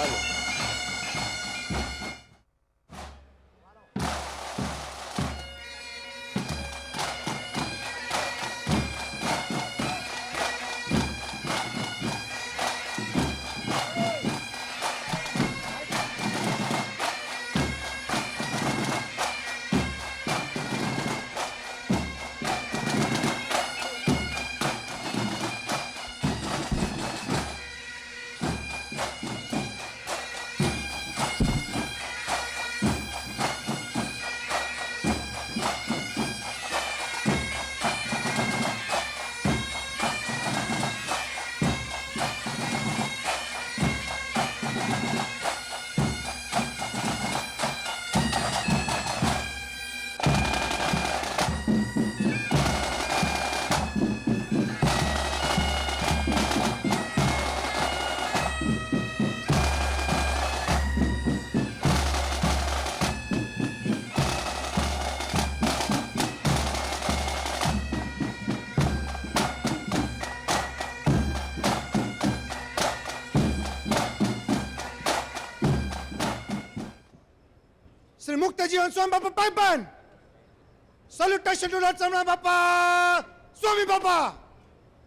ચાલો. શ્રી મુક્તજીવન સ્વામી બાપા પાઇપન. સલ્યુટેશન two lord સમણા બાપા સ્વામી બાપા.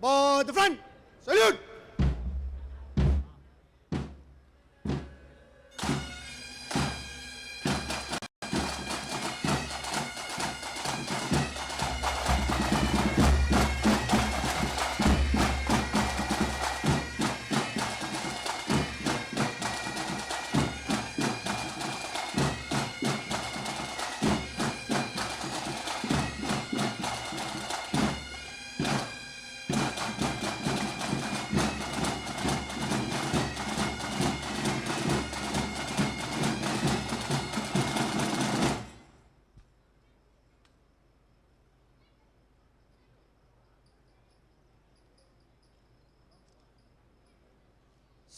Both front salute.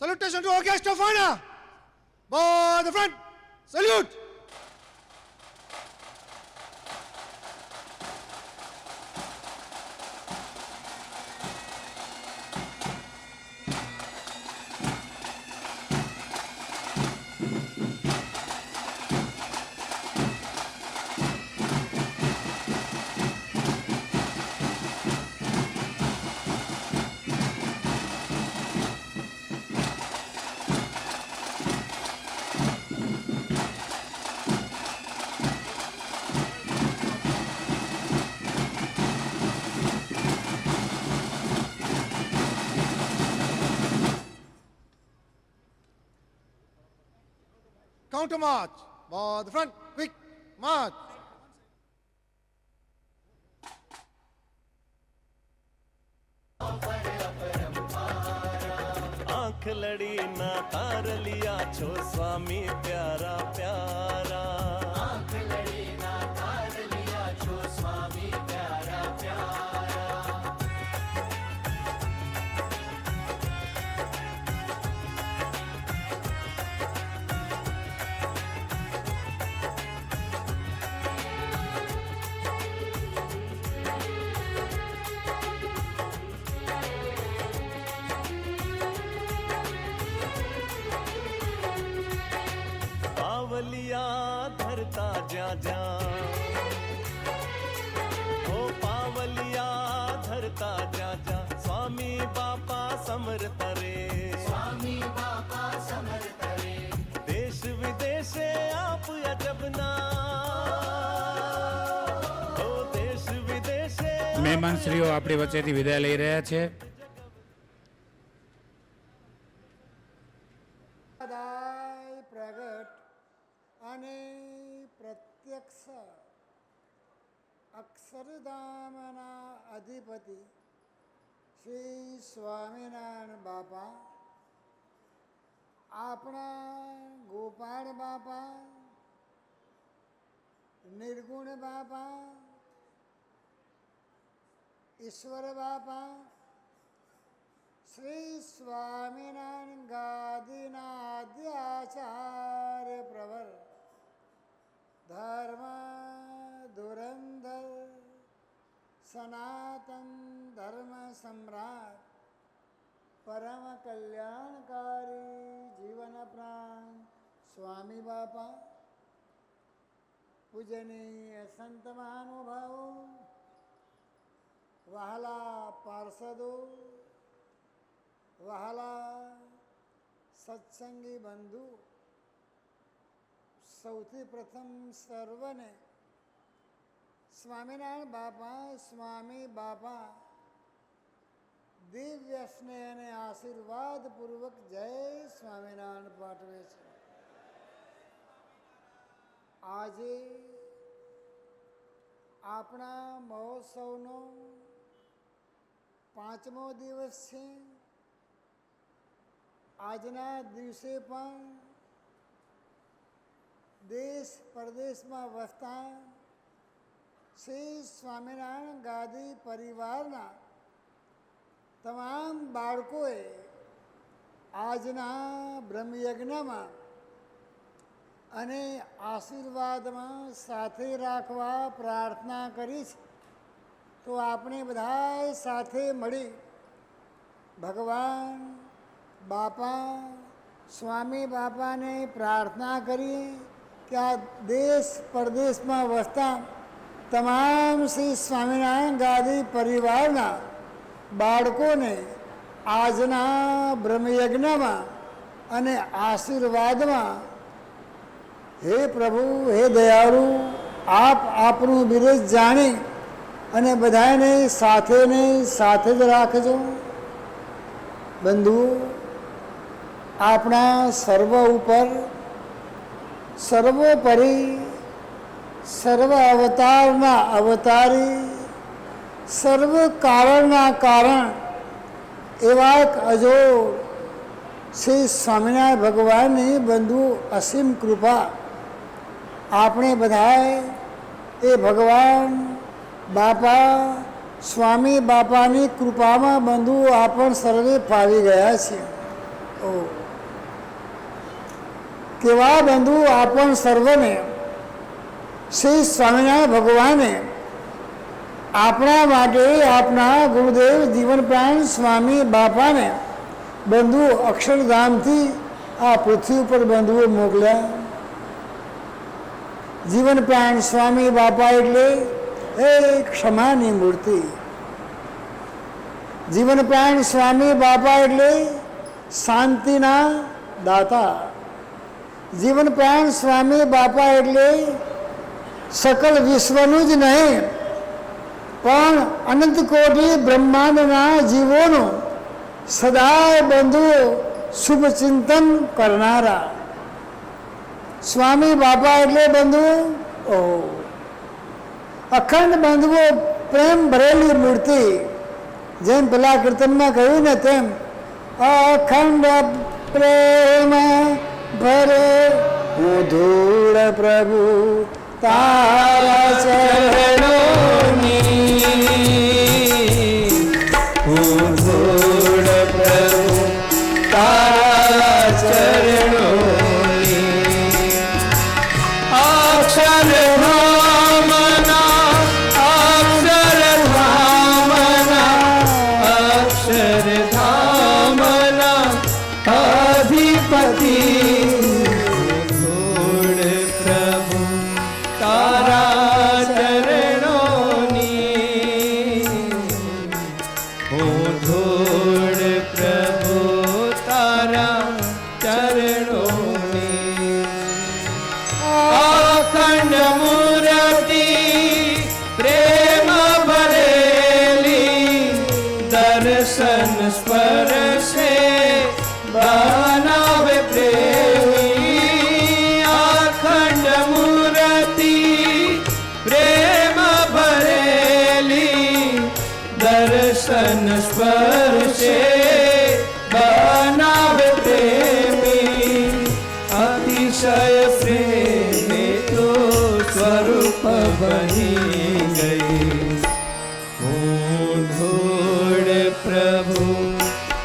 Salutation to our guest of honor. Both the front. Salute. Counter march. Both the front. Quick march. आंख लड़ी ना तार लिया छो स्वामी प्यारा प्यारा. आंख लड़ी ना तार लिया छो स्वामी प्यारा प्यारा. पावलिया धरता ज्या ज्या. ओ पावलिया धरता ज्या ज्या. स्वामी बापा समर्थ रे. स्वामी बापा समर्थ रे. देश विदेशे आप अजबना. ओ देश विदेशे મહેમાનશ્રીઓ આપણી વચ્ચેથી વિદાય લઈ રહ્યા છે. પ્રગટ અને પ્રત્યક્ષ અક્ષરધામના અધિપતિ શ્રી સ્વામિનારાયણ બાપા, આપણા ગોપાળ બાપા, નિર્ગુણ બાપા, ઈશ્વર બાપા, શ્રી સ્વામિનારાયણ ગાદીના આદ્યાચાર્ય પ્રવર, ધર્મ ધુરંધર, સનાતન ધર્મ સમ્રાટ, પરમ કલ્યાણકારી જીવન પ્રાણ સ્વામી બાપા, પૂજનીય સંત મહાનુભાવો, વહાલા પાર્ષદો, વહાલા સત્સંગી બંધુ, સૌથી પ્રથમ સર્વને સ્વામિનારાયણ બાપા, સ્વામી બાપા દિવ્ય સ્નેહ અને આશીર્વાદ પૂર્વક જય સ્વામિનારાયણ પાઠવે છે. આજે આપણા મહોત્સવનો 5મો દિવસ છે. આજના દિવસે પણ દેશ પરદેશમાં વસતા શ્રી સ્વામિનારાયણ ગાદી પરિવારના તમામ બાળકોએ આજના બ્રહ્મયજ્ઞમાં અને આશીર્વાદમાં સાથે રાખવા પ્રાર્થના કરી છે. તો આપણે બધા સાથે મળી ભગવાન બાપા, સ્વામી બાપાને પ્રાર્થના કરીએ કે આ દેશ પરદેશમાં વસતા તમામ શ્રી સ્વામિનારાયણ ગાદી પરિવારના બાળકોને આજના બ્રહ્મયજ્ઞમાં અને આશીર્વાદમાં હે પ્રભુ, હે દયાળુ, આપ આપનું બિરજ જાણી અને બધાને સાથે જ રાખજો. બંધુઓ, આપણા સર્વ ઉપર સર્વોપરી સર્વ અવતારના અવતારી સર્વ કારણના કારણ એવા એક અજોડ શ્રી સ્વામિનારાયણ ભગવાનની બંધુ અસીમ કૃપા આપણે બધાએ એ ભગવાન બાપા, સ્વામી બાપાની કૃપામાં બંધુ આપણ સર્વે ફાવી ગયા છે. કેવા બંધુ આપણ સર્વને શ્રી સ્વામિનારાયણ ભગવાને આપણા માટે આપના ગુરુદેવ જીવન પ્રાણ સ્વામી બાપાને બંધુ અક્ષરધામથી આ પૃથ્વી ઉપર બંધુઓ મોકલ્યા. જીવન પ્રાણ સ્વામી બાપા એટલે એ ક્ષમાની મૂર્તિ. જીવન પ્રાણ સ્વામી બાપા એટલે શાંતિના દાતા. જીવન પ્રાણ સ્વામી બાપા એટલે સકલ વિશ્વનું જ નહીં પણ અનંત કોટી બ્રહ્માંડના જીવોનું સદાય બંધુઓ શુભ ચિંતન કરનારા. સ્વામી બાપા એટલે બંધુઓ અખંડ બંધુઓ પ્રેમ ભરેલી મૂર્તિ. જેમ પેલા કીર્તનમાં કહ્યું ને તેમ અખંડ પ્રેમ ભરે હું ધૂળ પ્રભુ તારા ચરણોની, હું ધૂળ પ્રભુ તારા ચરણોની. અક્ષર ધામના અધિપતિ સ્પર્શે બનાવે પ્રેમી. અખંડ મૂર્તિ પ્રેમ ભરેલી દર્શન સ્પર્શે બનાવે પ્રેમી. અતિશય પ્રેમે તો સ્વરૂપ બની ગઈ. પ્રભુ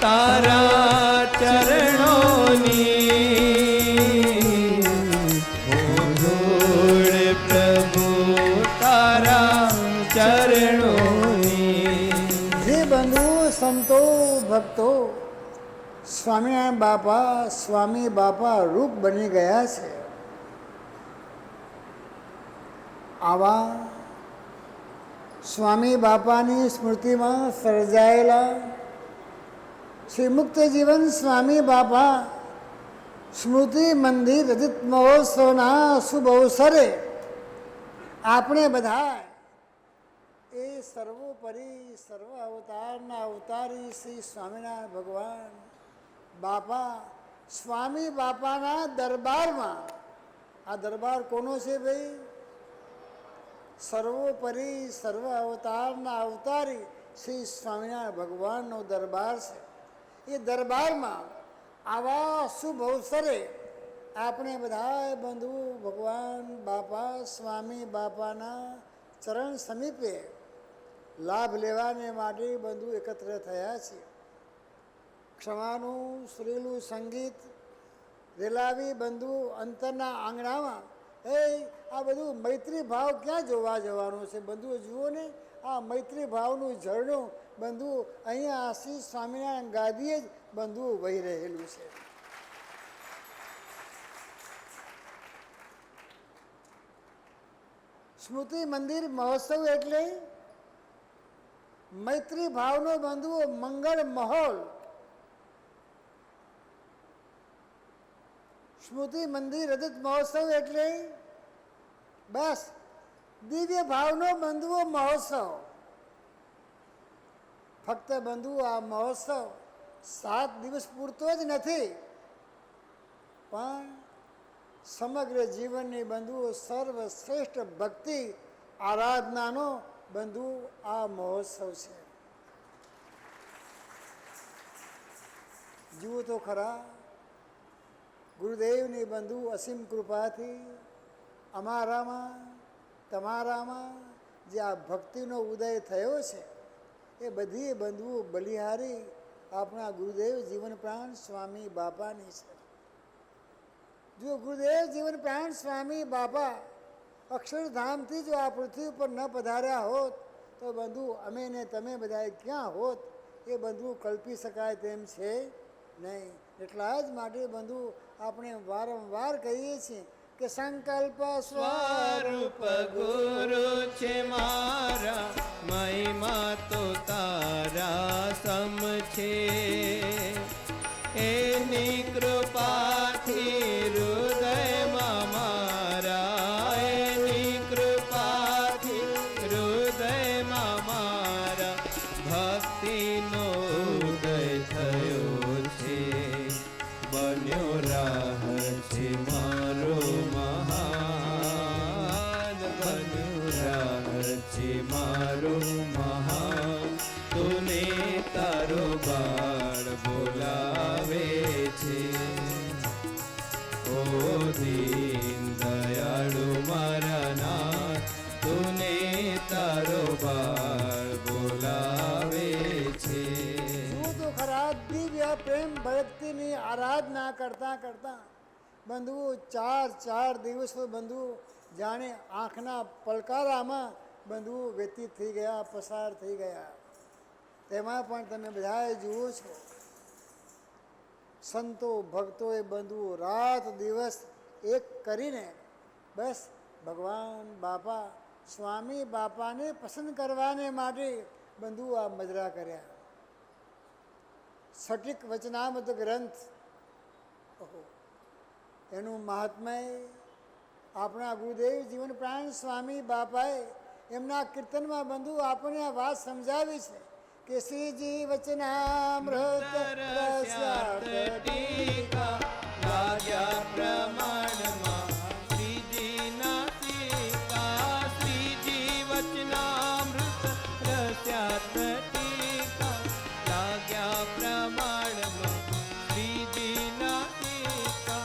તારા ચરણોની, ધૂળ પ્રભુ તારા ચરણોની. જે બંધુ સંતો ભક્તો સ્વામિનારાયણ બાપા સ્વામી બાપા રૂપ બની ગયા છે. આવા સ્વામી બાપાની સ્મૃતિમાં સર્જાયેલા શ્રી મુક્ત જીવન સ્વામી બાપા સ્મૃતિ મંદિર રજત મહોત્સવના શુભ અવસરે આપણે બધા એ સર્વોપરી સર્વ અવતારના અવતારી શ્રી સ્વામિનારાયણ ભગવાન બાપા સ્વામી બાપાના દરબારમાં, આ દરબાર કોનો છે ભાઈ? સર્વોપરી સર્વ અવતારના અવતારી શ્રી સ્વામિનારાયણ ભગવાનનો દરબાર છે. એ દરબારમાં આવા શુભ અવસરે આપણે બધા બંધુ ભગવાન બાપા સ્વામી બાપાના ચરણ સમીપે લાભ લેવાને માટે બંધુ એકત્ર થયા છે. ક્ષમાનું સુરીલું સંગીત રેલાવી બંધુ અંતરના આંગણામાં આ બધું મૈત્રી ભાવ ક્યાં જોવા જવાનું છે? બંધુઓ જુઓ ને, આ મૈત્રી ભાવનું ઝરણું બંધુ અહીંયા શ્રી સ્વામિનારાયણ ગાદીએ જ બંધુઓ વહી રહેલું છે. સ્મૃતિ મંદિર મહોત્સવ એટલે મૈત્રી ભાવનો બંધુઓ મંગળ માહોલ. સ્મૃતિ મંદિર રજત મહોત્સવ એટલે બસ દિવ્ય ભાવનો બંધુઓ મહોત્સવ. ફક્ત બંધુઓ આ મહોત્સવ 7 દિવસ પૂરતો જ નથી, પણ સમગ્ર જીવનની બંધુઓ સર્વશ્રેષ્ઠ ભક્તિ આરાધનાનો બંધુ આ મહોત્સવ છે. જુઓ તો ખરા, ગુરુદેવની બંધુ અસીમ કૃપાથી અમારામાં તમારામાં જે આ ભક્તિનો ઉદય થયો છે એ બધી બંધુઓ બલિહારી આપણા ગુરુદેવ જીવન પ્રાણ સ્વામી બાપાની છે. જો ગુરુદેવ જીવન પ્રાણ સ્વામી બાપા અક્ષરધામથી જો આ પૃથ્વી ઉપર ન પધાર્યા હોત તો બંધુ અમે ને તમે બધાએ ક્યાં હોત એ બંધુ કલ્પી શકાય તેમ છે નહીં. એટલા જ માટે બંધુ આપણે વારંવાર કહીએ છીએ કે સંકલ્પ સ્વરૂપ ગુરુ છે મારા, મહિમા તો તારા સમ છે. એની કૃપાથી હૃદયમાં મારા, એની કૃપાથી હૃદયમાં મારા ભક્તિનો ઉદય થયો છે. બન્યો રાહ છે મારો મહાન, બન્યો રાહ છે મારો મહાન. તુને તારો બાળ બોલાવે છે. ઓ દીન દયાળુ મારા નાથ, તુને તારો બાળ બોલાવે છે. શું તો ખરા દિવ્ય પ્રેમ ભક્તિની આરાધના કરતા કરતા બંધુઓ 4 દિવસો બંધુઓ જાણે આંખના પલકારામાં બંધુઓ વ્યતીત થઈ ગયા, પસાર થઈ ગયા. તેમાં પણ તમે બધાએ જુઓ છો, સંતો ભક્તોએ બંધુઓ રાત દિવસ એક કરીને બસ ભગવાન બાપા સ્વામી બાપાને પસંદ કરવાને માટે બંધુઓ આ મજરા કર્યા. સઠિક વચનામૃત ગ્રંથ, એનું મહાત્મય આપણા ગુરુદેવ જીવન પ્રાણ સ્વામી બાપાએ એમના કીર્તનમાં બંધુ આપણને આ વાત સમજાવી છે કે શ્રીજી વચનામૃત ટીકા લાગ્યા પ્રમાણમાં શ્રીજીના ટીકા, શ્રીજી વચનામૃત રસ્યાત ટીકા લાગ્યા પ્રમાણમાં શ્રીજીના ટીકા.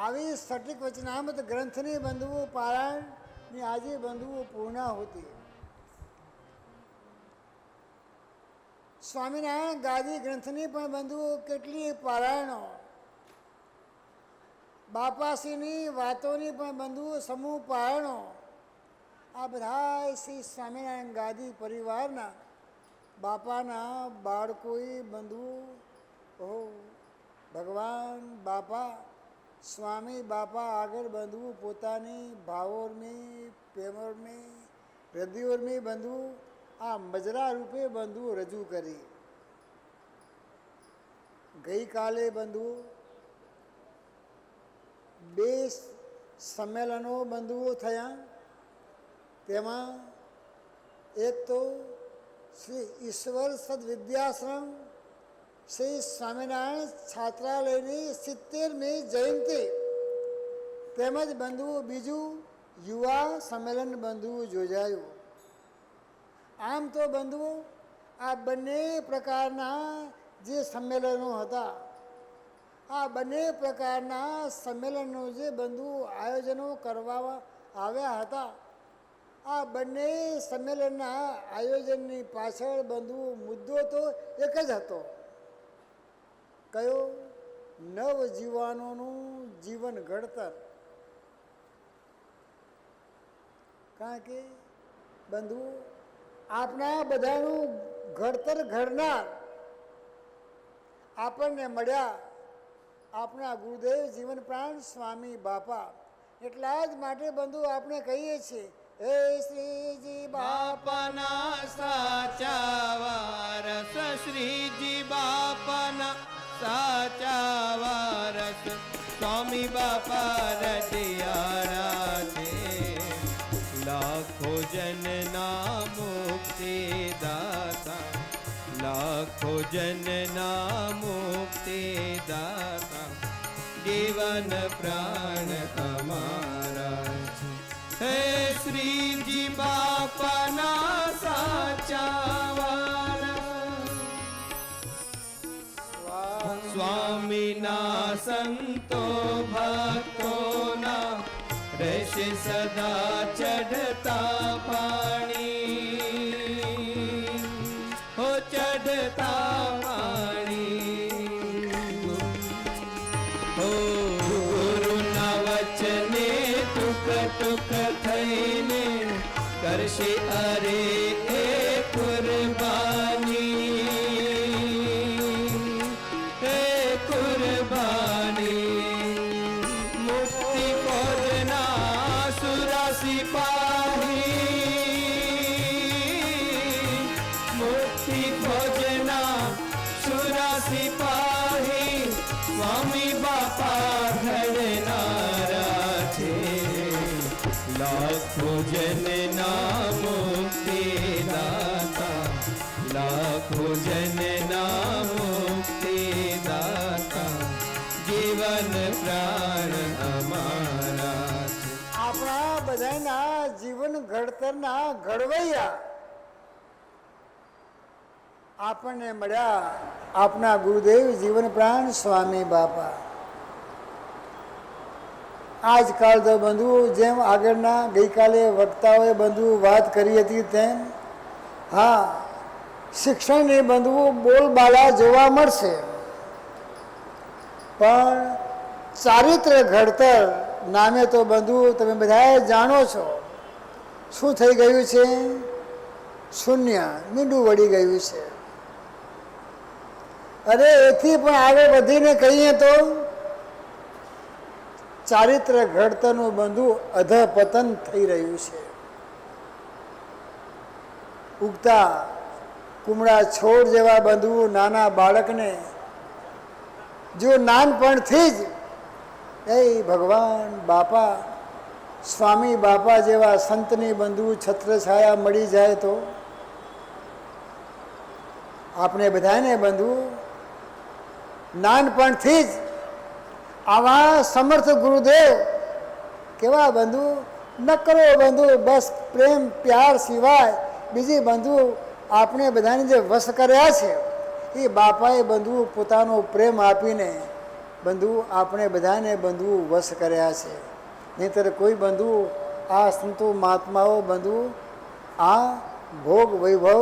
આવી સઠિક વચનામૃત ગ્રંથની બંધુઓ પારાયણની આજે બંધુઓ પૂર્ણાહુતિ. સ્વામિનારાયણ ગાદી ગ્રંથની પણ બંધુઓ કેટલી પારાયણો, બાપાશ્રીની વાતોની પણ બંધુઓ સમૂહ પારાયણો. આ બધા શ્રી સ્વામિનારાયણ ગાદી પરિવારના બાપાના બાળકોએ બંધુઓ ઓહો ભગવાન બાપા સ્વામી બાપા આગળ બંધવું પોતાની ભાવોર્મી પ્રેમોર્મી હૃદયોર્મી બંધવું આ મજરા રૂપે બંધવું રજૂ કરી. ગઈકાલે બંધવું 2 સંમેલનો બંધુઓ થયા. તેમાં એક તો શ્રી ઈશ્વર સદવિદ્યાશ્રમ શ્રી સ્વામિનારાયણ છાત્રાલયની 70મી જયંતિ તેમજ બંધુઓ બીજું યુવા સંમેલન બંધુઓ યોજાયું. આમ તો બંધુઓ આ બંને પ્રકારના જે સંમેલનો હતા આ બંને પ્રકારના સંમેલનો જે બંધુઓ આયોજનો કરવા આવ્યા હતા આ બંને સંમેલનના આયોજનની પાછળ બંધુઓ મુદ્દો તો એક જ હતો. કયો? નવજીવાનોનું જીવન ઘડતર. કારણ કે બંધુઓ આપણા બધાનું ઘડતર ઘડનાર આપણને મળ્યા આપણા ગુરુદેવ જીવન પ્રાણ સ્વામી બાપા. એટલા જ માટે બંધુ આપણે કહીએ છીએ હે શ્રીજી બાપાના સાચા વારસ, શ્રીજી બાપાના સાચા વારસ, સ્વામી બાપા રજિયારા છે. લાખો જનના મુક્તિ દાતા, લાખો જનના મુક્તિ દાતા, જીવન પ્રાણ અમારા છે. હે શ્રીજી બાપાના સાચા વારસ, સ્વામીના સંતો ભક્તોના રહેશે સદા ચઢતા પાણી, હો ચઢતા પાણી. હો ગુરુના વચને ટુક ટુક થઈને કરશે અરે એ કુરબાની, એ કુરબાની. મુક્તિ પદના સુરા સિપાહી, મુક્તિ ભોજના સુરા સિપાહી, સ્વામી બાપા ઘડનારા છે. લાખો જનના મુક્તિ દાતા, લાખો જનના મુક્તિ દાતા, જીવન પ્રાણ અમારા છે. આપણા બધાના જીવન ઘડતરના ઘડવૈયા આપણને મળ્યા આપના ગુરુદેવ જીવન પ્રાણ સ્વામી બાપા. આજકાલ તો બંધુ જેમ આગળના ગઈકાલે વક્તાઓએ બંધુ વાત કરી હતી તેમ હા શિક્ષણની બંધુઓ બોલબાલા જોવા મળશે પણ ચારિત્ર ઘડતર નામે તો બંધુ તમે બધાએ જાણો છો શું થઈ ગયું છે? શૂન્ય, મીંડું વળી ગયું છે. અરે એથી પણ આગળ વધીને કહીએ તો ચારિત્ર ઘડતરનું બંધુ અધપતન થઈ રહ્યું છે. ઉગતા કુમળા છોડ જેવા બંધુઓ નાના બાળકને જો નાનપણથી જ એ ભગવાન બાપા સ્વામી બાપા જેવા સંતની બંધુ છત્રછાયા મળી જાય તો આપણે બધાને બંધુ નાનપણથી જ આવા સમર્થ ગુરુદેવ કેવા બંધુ ન કરો બંધુ બસ પ્રેમ પ્યાર સિવાય બીજી બંધુ આપણે બધાને જે વશ કર્યા છે એ બાપાએ બંધુ પોતાનો પ્રેમ આપીને બંધુ આપણે બધાને બંધુ વશ કર્યા છે. નહીંતર કોઈ બંધુ આ સંતો મહાત્માઓ બંધુ આ ભોગ વૈભવ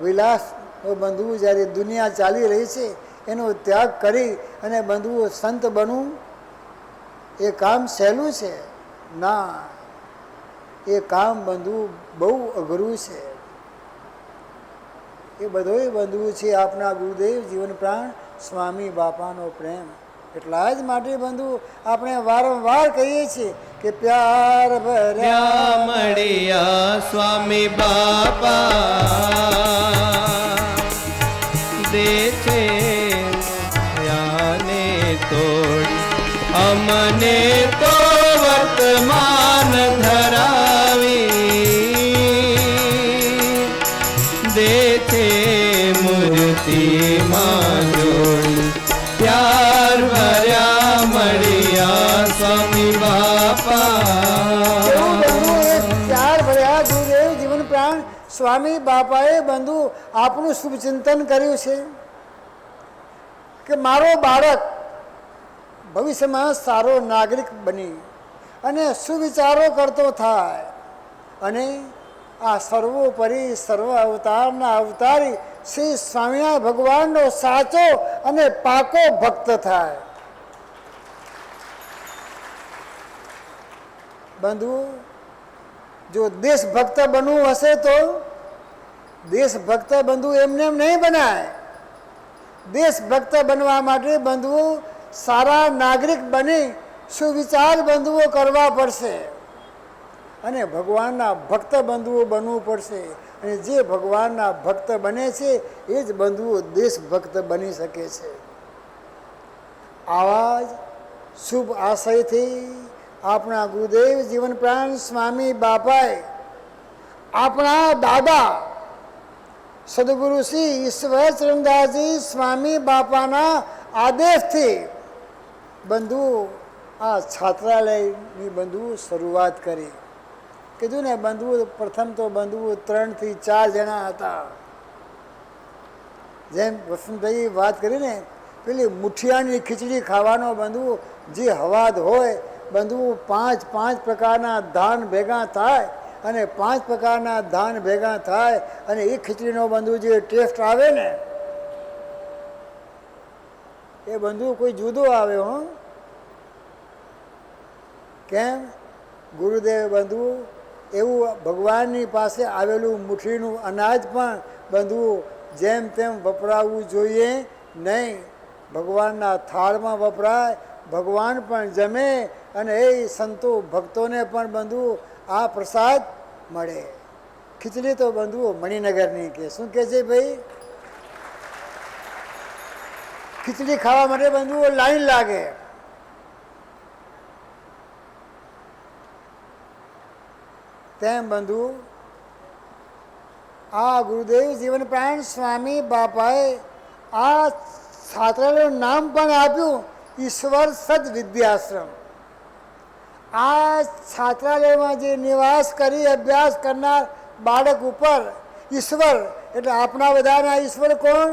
વિલાસ બંધુ જ્યારે દુનિયા ચાલી રહી છે એનો ત્યાગ કરી અને બંધુઓ સંત બનવું એ કામ સહેલું છે? ના, એ કામ બંધુ બહુ અઘરું છે. એ બધોય બંધુ છે આપણા ગુરુદેવ જીવન પ્રાણ સ્વામી બાપાનો પ્રેમ. એટલા જ માટે બંધુ આપણે વારંવાર કહીએ છીએ કે પ્યાર ભર્યા મળ્યા સ્વામી બાપા દે છે યાને તોડ અમને તો વર્તમાન ધરાવી દે છે મૂર્તિમાં જોડી પ્યાર ભર્યા મળ્યા સ્વામી બાપા એવું બંધુ એક પ્યાર ભર્યા ગુરુદેવ જીવન પ્રાણ સ્વામી બાપાએ બંધુ આપનું શુભ ચિંતન કર્યું છે કે મારો બાળક ભવિષ્યમાં સારો નાગરિક બની અને સુવિચારો કરતો થાય અને આ સર્વોપરી સર્વ અવતારના અવતારી શ્રી સ્વામિનારાયણ ભગવાનનો સાચો અને પાકો ભક્ત થાય. બંધુ જો દેશભક્ત બનવું હશે તો દેશભક્ત બંધુ એમને એમ નહીં બનાય. દેશભક્ત બનવા માટે બંધુઓ સારા નાગરિક બની સુવિચાર બંધુઓ કરવા પડશે અને ભગવાનના ભક્ત બંધુઓ બનવું પડશે. અને જે ભગવાનના ભક્ત બને છે એ જ બંધુઓ દેશભક્ત બની શકે છે. આવા જ શુભ આશયથી આપણા ગુરુદેવ જીવન પ્રાણ સ્વામી બાપાએ આપણા દાદા સદગુરુ શ્રી ઈશ્વર ચરણદાસજી સ્વામી બાપાના આદેશથી બંધુ આ છાત્રાલયની બંધુ શરૂઆત કરી. કીધું ને બંધુ પ્રથમ તો બંધુ 3 થી 4 જણા હતા. જેમ વસંતભાઈ વાત કરી ને પેલી મુઠિયાની ખીચડી ખાવાનો બંધુ જે હવાદ હોય બંધુ 5 પ્રકારના ધાન ભેગા થાય અને 5 પ્રકારના ધાન ભેગા થાય અને એ ખીચડીનો બંધુ જે ટેસ્ટ આવે ને એ બંધુ કોઈ જુદો આવે. હો કેમ ગુરુદેવ બંધુ એવું ભગવાનની પાસે આવેલું મુઠ્ઠીનું અનાજ પણ બંધુ જેમ તેમ વપરાવવું જોઈએ નહીં. ભગવાનના થાળમાં વપરાય, ભગવાન પણ જમે અને એ સંતો ભક્તોને પણ બંધુ આ પ્રસાદ મળે. ખીચડી તો બંધુઓ મણિનગરની કે શું કહે છે ભાઈ? ખીચડી ખાવા માટે બંધુઓ લાઈન લાગે. તેમ બંધુ આ ગુરુદેવ જીવન પ્રાણ સ્વામી બાપાએ આ છાત્રાલયનું નામ પણ આપ્યું ઈશ્વર સદ વિદ્યાશ્રમ. આ છાત્રાલયમાં જે નિવાસ કરી અભ્યાસ કરનાર બાળક ઉપર ઈશ્વર એટલે આપણા બધાના ઈશ્વર કોણ?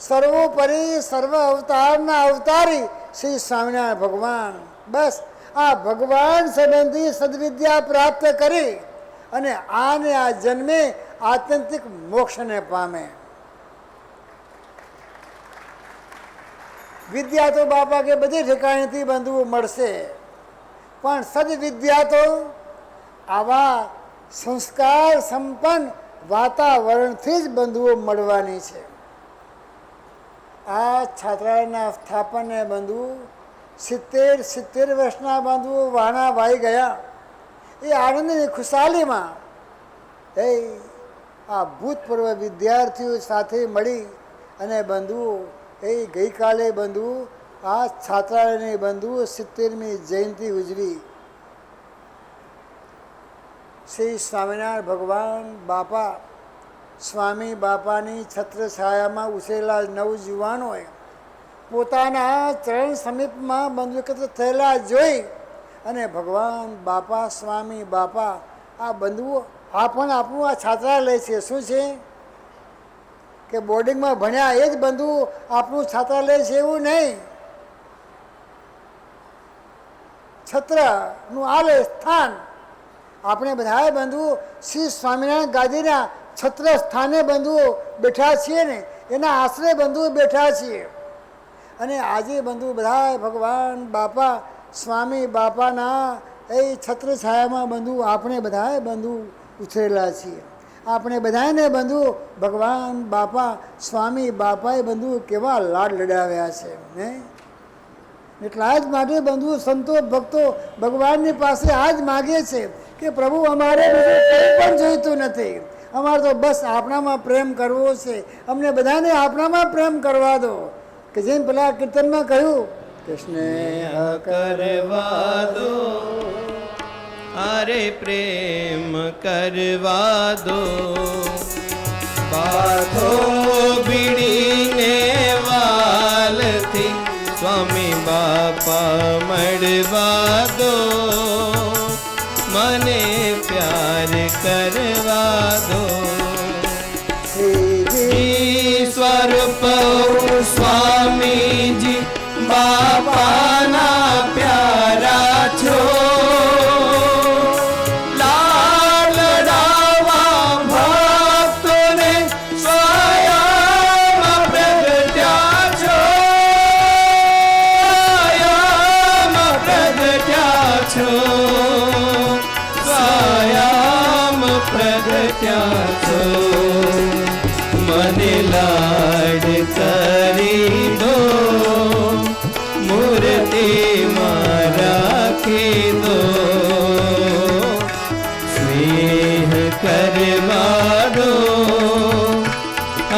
સર્વોપરી સર્વ અવતારના અવતારી શ્રી સ્વામિનારાયણ ભગવાન. બસ આ ભગવાન સંબંધી સદવિદ્યા પ્રાપ્ત કરી અને આને આ જન્મે આત્યંતિક મોક્ષને પામે. વિદ્યા તો બાપા કે બધી ઠેકાણેથી બંધુઓ મળશે પણ સદવિદ્યા તો આવા સંસ્કાર સંપન્ન વાતાવરણથી જ બંધુઓ મળવાની છે. આ છાત્રાલયના સ્થાપનને બંધુ 70 વર્ષના બંધુઓ વાણા વાઈ ગયા. એ આનંદની ખુશાલીમાં એ આ ભૂતપૂર્વ વિદ્યાર્થીઓ સાથે મળી અને બંધુઓ એ ગઈકાલે બંધુ આ છાત્રાલયની બંધુ 70મી જયંતિ ઉજવી. શ્રી સ્વામિનારાયણ ભગવાન બાપા સ્વામી બાપાની છત્રછાયામાં ઉછરેલા નવજુવાનોએ પોતાના ચરણ સમીપમાં બંધુ એકત્ર થયેલા જોઈ અને ભગવાન બાપા સ્વામી બાપા આ બંધુઓ આપણું આ છાત્રાલય છે. શું છે કે બોર્ડિંગમાં ભણ્યા એ જ બંધુ આપણું છાત્રાલય છે એવું નહીં. છત્રનું આલય સ્થાન આપણે બધાએ બંધુ શ્રી સ્વામિનારાયણ ગાદીના છત્ર સ્થાને બંધુઓ બેઠા છીએ ને એના આશરે બંધુઓ બેઠા છીએ. અને આજે બંધુ બધા ભગવાન બાપા સ્વામી બાપાના એ છત્રછાયામાં બંધુ આપણે બધાએ બંધુ ઉછરેલા છીએ. આપણે બધાને બંધુ ભગવાન બાપા સ્વામી બાપાએ બંધુ કેવા લાડ લડાવ્યા છે ને. એટલા જ માટે બંધુ સંતો ભક્તો ભગવાનની પાસે આ જ માગે છે કે પ્રભુ અમારે બીજું કંઈ પણ જોઈતું નથી, અમારે તો બસ આપણામાં પ્રેમ કરવો છે, અમને બધાને આપણામાં પ્રેમ કરવા દો. કે જેમ પેલા કીર્તનમાં કહ્યું કે સ્નેહ કરવા દો, અરે પ્રેમ કરવા દો, બાધો ભીડીને વાલથી સ્વામી બાપા મળવા દો, મને પ્યાર કરવા દો. સ્વરૂપ સ્વામીજી બાપાના પ્યારા છો, લાડ લડાવા ભક્તોને સ્વયં પ્રગટ્યા છો, સ્વયં પ્રગટ્યા છો, સ્વયં પ્રગટ્યા છો. મને લાડ કરી દો, મૂર્તિમાં રાખી દો, સ્નેહ કરવા દો,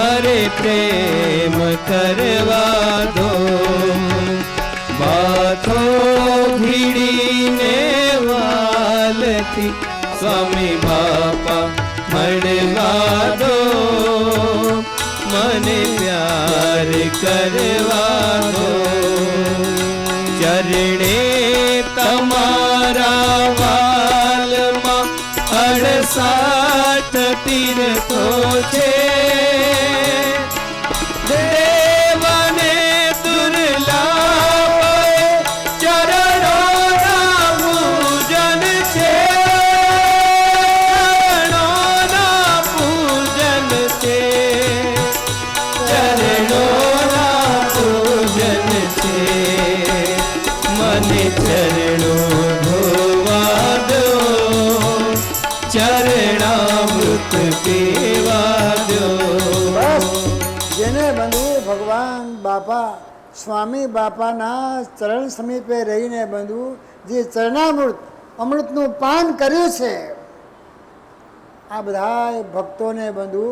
અરે પ્રેમ કરવા દો, બાથો ભીડીને વાલથી સ્વામી બાપા મળવા દો, મને પ્યાર કરવા દો. ચરણે તમારા વાલમાં 68 તીર્થો છે, દેવને દુર્લભ ચરણોના પૂજન છે, ચરણોના પૂજન છે, ચરણોના પૂજન છે. મને ચરણો ધોવા દો, ચરણામૃત પીવા દો. બસ જેને બંધુ ભગવાન બાપા સ્વામી બાપાના ચરણ સમીપે રહીને બંધુ જે ચરણામૃત અમૃતનું પાન કર્યું છે, આ બધા ભક્તોને બંધુ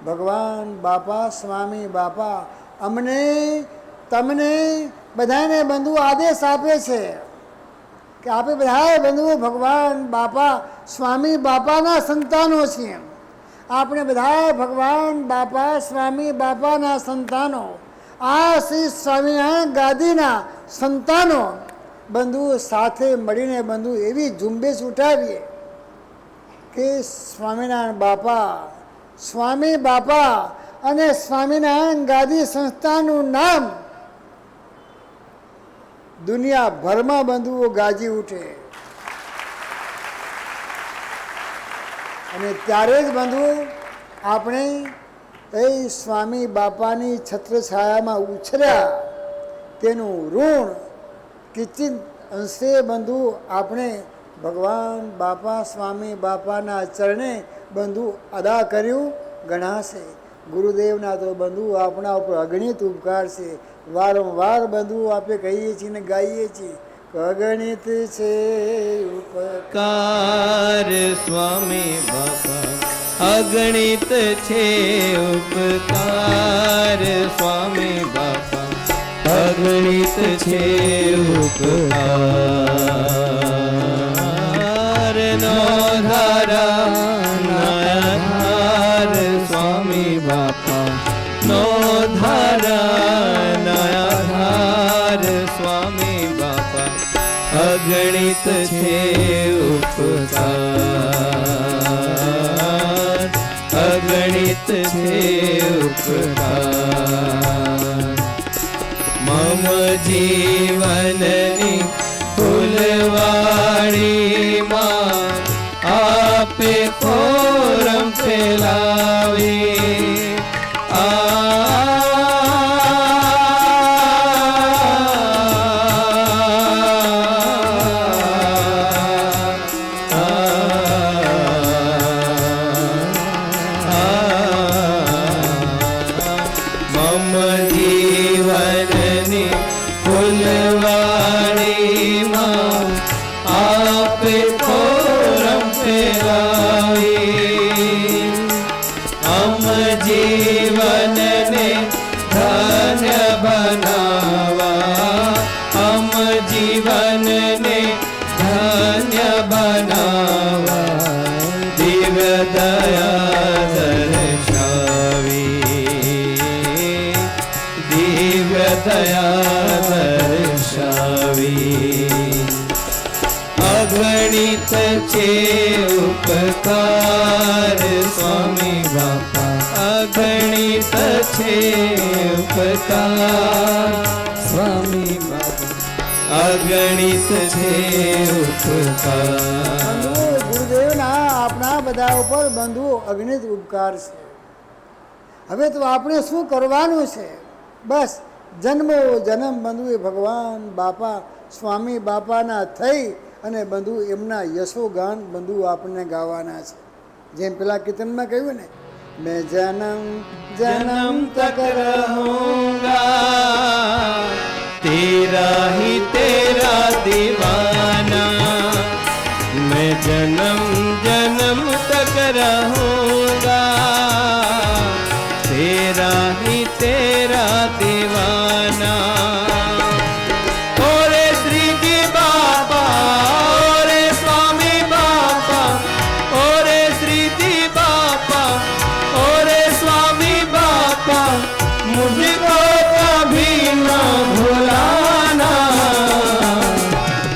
ભગવાન બાપા સ્વામી બાપા અમને તમને બધાને બંધુ આદેશ આપે છે કે આપણે બધા બંધુ ભગવાન બાપા સ્વામી બાપાના સંતાનો છીએ. આપણે બધા ભગવાન બાપા સ્વામી બાપાના સંતાનો, આ શ્રી સ્વામિનારાયણ ગાદીના સંતાનો બંધુ સાથે મળીને બંધુ એવી ઝુંબેશ ઉઠાવીએ કે સ્વામિનારાયણ બાપા સ્વામી બાપા અને સ્વામિનારાયણ ગાદી સંસ્થાનું નામ દુનિયાભરમાં બંધુઓ ગાજી ઉઠે. અને ત્યારે જ બંધુ આપણે એ સ્વામી બાપાની છત્રછાયામાં ઉછર્યા તેનું ઋણ કિંચિત અંશે બંધુ આપણે ભગવાન બાપા સ્વામી બાપાના ચરણે બંધુ અદા કર્યું ગણાશે. ગુરુદેવના તો બંધુ આપણા ઉપર અગણિત ઉપકાર છે. વારંવાર બંધુ આપણે કહીએ છીએ ને ગાઈએ છીએ અગણિત છે ઉપકાર સ્વામી બાપા, અગણિત છે ઉપકાર સ્વામી બાપા, અગણિત છે ઉપકાર. નો ધારા નયનહાર સ્વામી બાપા, નો ધારા નયનહાર સ્વામી બાપા, અગણિત છે ઉપકાર, અગણિત છે ઉપકાર. મમ જીવનની ફૂલવાડીમાં આપે ફોરમ ફેલાવી, વાણીમાં આપે ફોરમ ફેરાવી અમ જીવનને ધન્ય બનાવા અમ જીવનને ધન્ય બનાવા દિવ્ય દયા દર્શાવી દિવ્ય દયા દર્શાવી અગણિત છે ઉપકાર સ્વામી બાપા અગણિત છે ઉપકાર સ્વામી બાપા અગણિત છે ઉપકાર ગુરુદેવના આપણા બધા ઉપર બંધુ અગણિત ઉપકાર છે. હવે તો આપણે શું કરવાનું છે? બસ જન્મો જન્મ બંધુએ ભગવાન બાપા સ્વામી બાપાના થઈ અને બંધુ એમના યશોગાન બંધુ આપણને ગાવાના છે. જેમ પેલા કીર્તનમાં કહ્યું ને, મેં જન્મ जन्म तक रहूंगा तेरा ही तेरा दीवाना मैं जन्म जन्म तक रहूंगा तेरा ही तेरा दीवाना ओरे श्रीजी बाबा ओरे स्वामी बाबा ओरे श्रीजी बाबा ओरे स्वामी बाबा मुझको कभी ना भुलाना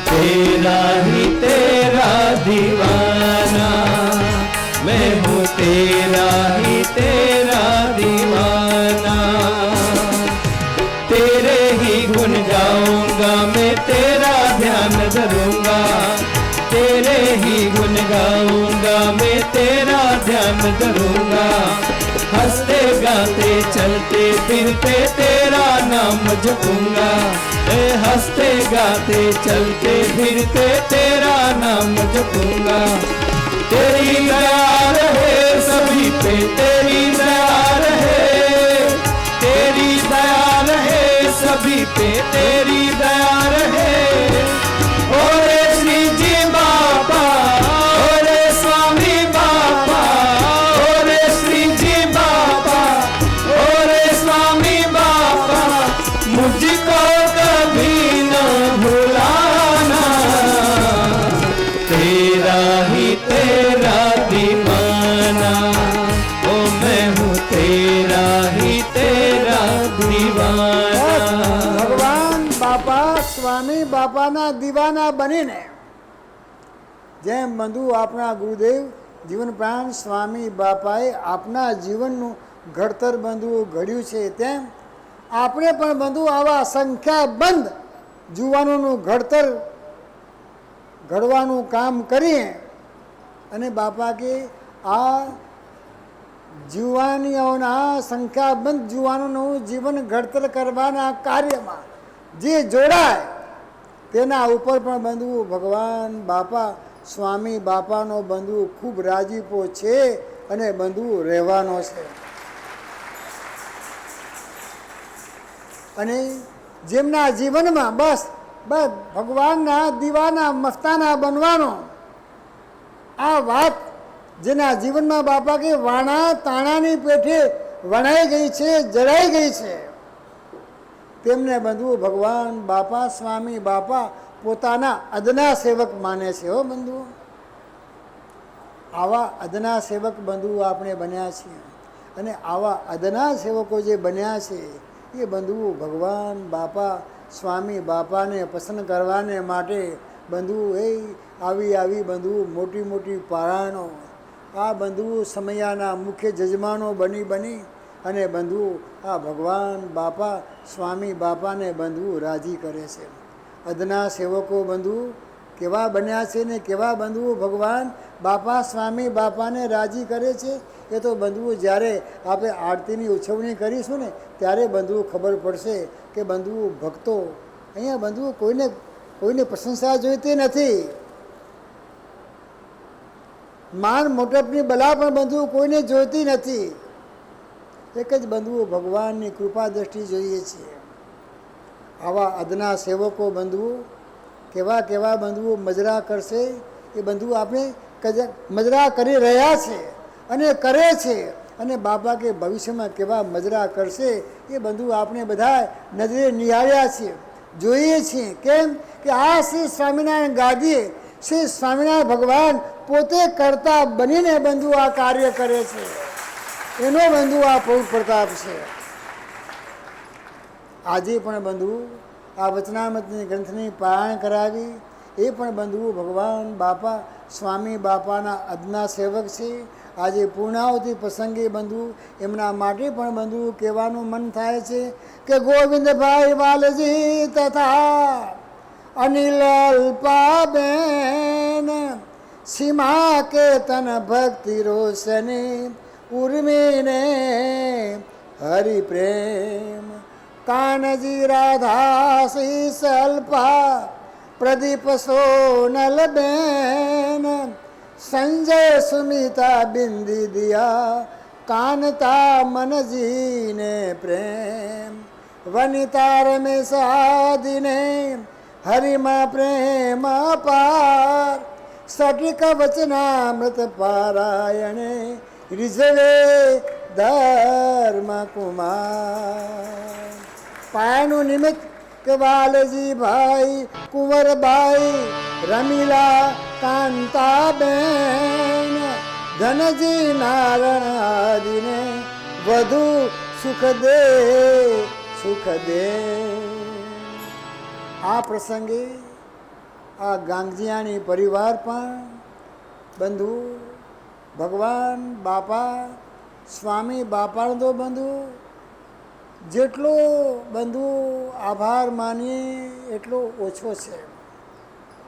तेरा ही तेरा दीवाना मैं हूँ तेरा ही तेरा दीवाना तेरे ही गुण गाऊंगा मैं तेरा ध्यान धरूंगा तेरे ही गुण गाऊंगा मैं तेरा ध्यान धरूंगा हंसते गाते चलते फिरते तेरा नाम जपूंगा हंसते गाते चलते फिरते तेरा नाम जपूंगा तेरी दया रहे सभी पे तेरी दया रहे तेरी दया रहे सभी पे तेरी दया रहे ओरे श्री जी बाबा ओरे स्वामी बाबा ओरे श्री जी बाबा ओरे स्वामी बाबा मुझको कभी न भुलाना तेरा ही तेरा दीवाना ओ मैं हूँ तेरा ही तेरा दीवाना ભગવાન બાપા સ્વામી બાપાના દીવાના બનીને જેમ બંધુ આપણા ગુરુદેવ જીવન પ્રાણ સ્વામી બાપાએ આપના જીવનનું ઘડતર બંધુઓ ઘડ્યું છે, તેમ આપણે પણ બંધુ આવા સંખ્યાબંધ જુવાનોનું ઘડતર ઘડવાનું કામ કરીએ અને બાપા કે આ જુવાનીઓના સંખ્યાબંધ જુવાનોનું જીવન ઘડતર કરવાના કાર્યમાં જે જોડાય તેના ઉપર પણ બંધુ ભગવાન બાપા સ્વામી બાપાનો બંધુ ખૂબ રાજીપો છે અને બંધુ રહેવાનો છે. અને જેમના જીવનમાં બસ બસ ભગવાનના દીવાના મસ્તાના બનવાનો આ વાત જેના જીવનમાં બાપા કે વાણા તાણાની પેઠે વણાઈ ગઈ છે, જડાઈ ગઈ છે, તેમને બંધુ ભગવાન બાપા સ્વામી બાપા પોતાના અદના સેવક માને છે. હો બંધુ, આવા અદના સેવક બંધુ આપણે બન્યા છીએ અને આવા અદના સેવકો જે બન્યા છે એ બંધુ ભગવાન બાપા સ્વામી બાપાને પસંદ કરવાને માટે બંધુ એ આવી બંધુ મોટી મોટી પારાયણો આ બંધુ સમયાના મુખ્ય જજમાનો બની અને બંધુ આ ભગવાન બાપા સ્વામી બાપાને બંધુ રાજી કરે છે. અદના સેવકો બંધુ કેવા બન્યા છે ને કેવા બંધુ ભગવાન બાપા સ્વામી બાપાને રાજી કરે છે એ તો બંધુઓ જ્યારે આપણે આરતીની ઉજવણી કરીશું ને ત્યારે બંધુઓ ખબર પડશે કે બંધુઓ ભક્તો અહીંયા બંધુઓ કોઈને પ્રશંસા જોઈતી નથી, માન મોટપની બલા પણ બંધુઓ કોઈને જોઈતી નથી, એક જ બંધુઓ ભગવાનની કૃપા દ્રષ્ટિ જોઈએ છીએ. આવા અદના સેવકો બંધુઓ કેવા કેવા બંધુઓ મજરા કરશે, એ બંધુઓ આપણે મજરા કરી રહ્યા છે અને કરે છે, અને બાપા કે ભવિષ્યમાં કેવા મજરા કરશે એ બંધુઓ આપણે બધા નજરે નિહાળ્યા છીએ, જોઈએ છીએ. કેમ કે આ શ્રી સ્વામિનારાયણ ગાદીએ શ્રી સ્વામિનારાયણ ભગવાન પોતે કરતા બનીને બંધુ આ કાર્ય કરે છે, એનો બંધુ આ પૌર પ્રતાપ છે. આજે પણ બંધુ આ વચનામૃતની ગ્રંથની પારાયણ કરાવી, એ પણ બંધુઓ ભગવાન બાપા સ્વામી બાપાના અદના સેવક છે. આજે પૂર્ણાવતી પ્રસંગે બંધુ એમના માટે પણ બંધુ કહેવાનું મન થાય છે કે ગોવિંદભાઈ વાલજી તથા અનિલ અલ્પાબેન સીમા કેતન ભક્તિ રોશની ઉર્મીને હરિ પ્રેમ કાનજી રાધા શીસ અલ્પા પ્રદીપ સોનલ બેન સંજય સુમિતા બિંદી દિયા કાનતા મનજીને પ્રેમ વનિતા રમેશ આદિને હરિમાં પ્રેમ અપાર સટિક વચનામૃત પારાયણે રીઝવે ધર્મ કુમાર. પાયાનું નિમિત્ત કે વાલજી ભાઈ કુંવરબાઈ રમીલા કાંતાબેન ધનજી નારાયણ આદિને વધુ સુખ દે સુખ દે. આ પ્રસંગે આ ગાંગજીયાની પરિવાર પણ બંધુ ભગવાન બાપા સ્વામી બાપાનો તો બંધુ જેટલો બંધુ આભાર માનીએ એટલો ઓછો છે,